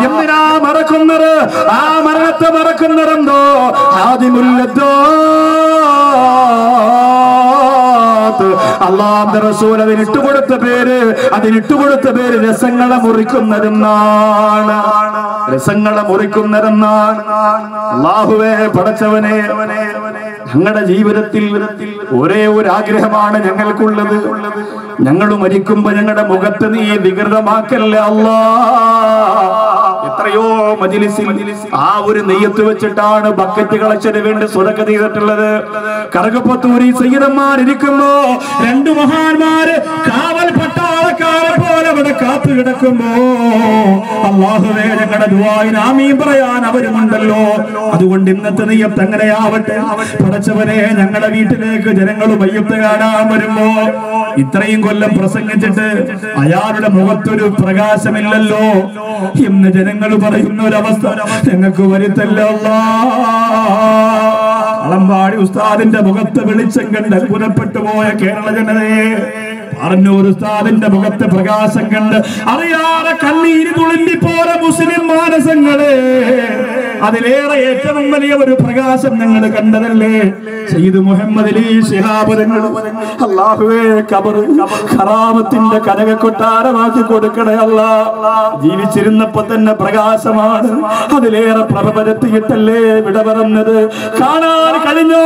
എന്തിനാ മറക്കുന്നത്? ആ മരണത്തെ മറക്കുന്നതെന്തോ? ആദിമുല്ലദ്ദോ അല്ലാഹുവിന്റെ റസൂൽ അതിനിട്ടുകൊടുത്ത പേര് രസങ്ങളെ മുറിക്കുന്നതെന്നാണ്, രസങ്ങളെ മുറിക്കുന്നതെന്നാണ്. അല്ലാഹുവേ പടച്ചവനെ, ഞങ്ങളുടെ ജീവിതത്തിൽ ഒരേ ഒരു ആഗ്രഹമാണ് ഞങ്ങൾക്കുള്ളത്, ഞങ്ങൾ മരിക്കുമ്പോ ഞങ്ങളുടെ മുഖത്ത് നീ വികൃതമാക്കല്ല അല്ലാഹ്. എത്രയോ മജ്‌ലിസിൽ ആ ഒരു നെയ്യത്ത് വെച്ചിട്ടാണ് ബക്കറ്റ് കളച്ചതിന് വേണ്ടി സ്വതക്ക ചെയ്തിട്ടുള്ളത്. കറുകപ്പത്തൂരി സയ്യിദന്മാരിയ്ക്കുമ്പോ 2 മഹാന്മാര് കാവൽ പട്ടാളക്കാരെ പോലെ അവിടെ കാത്തു കിടക്കുമ്പോ അല്ലാഹുവേ ഞങ്ങളുടെ ദുആഇന് ആമീൻ പറയാൻ അവരുമുണ്ടല്ലോ. അതുകൊണ്ട് ഇന്നത്തെ നെയ്യത്ത് അങ്ങനെയാവട്ടെ. പടച്ചവനെ, ഞങ്ങളുടെ വീട്ടിലേക്ക് ജനങ്ങൾ മയ്യത്ത് കാണാൻ വരുമ്പോ ഇത്രയും കൊല്ലം പ്രസംഗിച്ചിട്ട് അയാളുടെ മുഖത്തൊരു പ്രകാശമില്ലല്ലോ എന്ന് ജനങ്ങൾ പറയുന്ന ഒരവസ്ഥ ഞങ്ങൾക്ക് വരുത്തല്ലോ അല്ലാഹ്. കളമ്പാടി ഉസ്താദിന്റെ മുഖത്ത് വെളിച്ചം കണ്ട് അത്ഭുതപ്പെട്ടു പോയ കേരള ജനതയെ, അറന്നൂർ ഉസ്താദിന്റെ മുഖത്തെ പ്രകാശം കണ്ട് അറിയാതെ കണ്ണീര് തുളുമ്പിപ്പോയ മുസ്ലിം മാനസങ്ങളെ, അതിലേറെ ഏറ്റവും വലിയ ഒരു പ്രകാശം ഞങ്ങൾ കണ്ടതല്ലേ സയ്യിദ് മുഹമ്മദ് അലി ശിഹാബ് തങ്ങൾ. അല്ലാഹുവേ ഖറാമത്തിന്റെ കനകക്കൊട്ടാരമാക്കി കൊടുക്കണേ അല്ലാഹ്. ജീവിച്ചിരുന്നപ്പോ തന്നെ പ്രകാശമാണ്, അതിലേറെ പ്രഭവരത്തിയിട്ടല്ലേ വിട പറഞ്ഞത്. കാണാൻ കഴിഞ്ഞോ?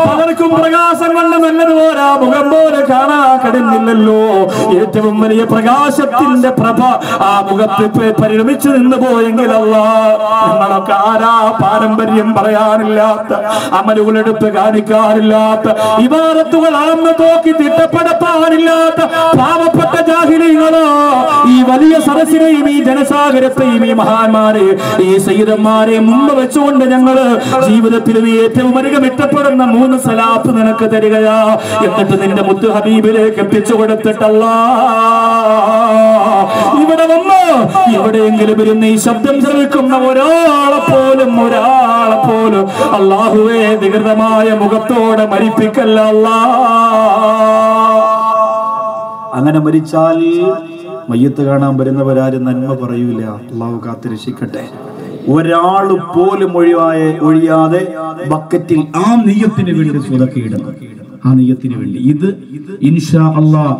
പലർക്കും പ്രകാശം കൊണ്ട് നല്ലതുപോലെ മുഖം പോലെ കാണാൻ കഴിഞ്ഞില്ലല്ലോ. ഏറ്റവും വലിയ പ്രകാശത്തിന്റെ പ്രഭ ആ മുഖത്ത് പരിണമിച്ചു നിന്ന് പോയെങ്കിൽ അല്ലാഹ് ഞങ്ങളൊക്കെ ആരാ പാരമ്പര്യം പറയാനില്ലാത്ത, അമലുകളെടുത്ത് കാണിക്കാറില്ലാത്ത, ഇബാദത്തുകൾ അളന്ന് തോക്കി തിട്ടപ്പെടുത്താനില്ലാത്ത പാവപ്പെട്ട ജാഹിലീങ്ങളോ ഈ വലിയ സദസ്സിനെയും ഈ ജനസാഗരത്തെയും ഈ മഹാന്മാരെ ഈ സയ്യിദന്മാരെ മുമ്പ് വെച്ചുകൊണ്ട് ഞങ്ങള് ജീവിതത്തിൽ നീ ഏറ്റവും അധികം ഇഷ്ടപ്പെടുന്ന 3 സലാത്ത് നിനക്ക് തരികയാ. എന്നിട്ട് നിന്റെ മുത്തു ഹബീബിലേക്ക് എത്തിച്ചു കൊടുത്തിട്ടല്ല ഇവിടെ വന്ന് എവിടെയെങ്കിലും ഇരുന്ന് ഈ ശബ്ദം ശ്രവിക്കുന്ന ഒരാളെ പോലും അല്ലാഹുവേ വികൃതമായ മുഖത്തോടെ മരിപ്പിക്കല്ല അല്ലാ. അങ്ങനെ മരിച്ചാൽ മയ്യത്ത് കാണാൻ വരുന്നവരാരും നന്മ പറയൂല. അള്ളാഹു കാത്തിരക്ഷിക്കട്ടെ. ഒരാൾ പോലും ഒഴിയാതെ ബക്കറ്റിൽ ആ നിയ്യത്തിന് വേണ്ടി സ്വതക്ക ഇടണം. ആ നിയ്യത്തിന് വേണ്ടി ഇത് ഇൻഷാ അല്ലാഹ്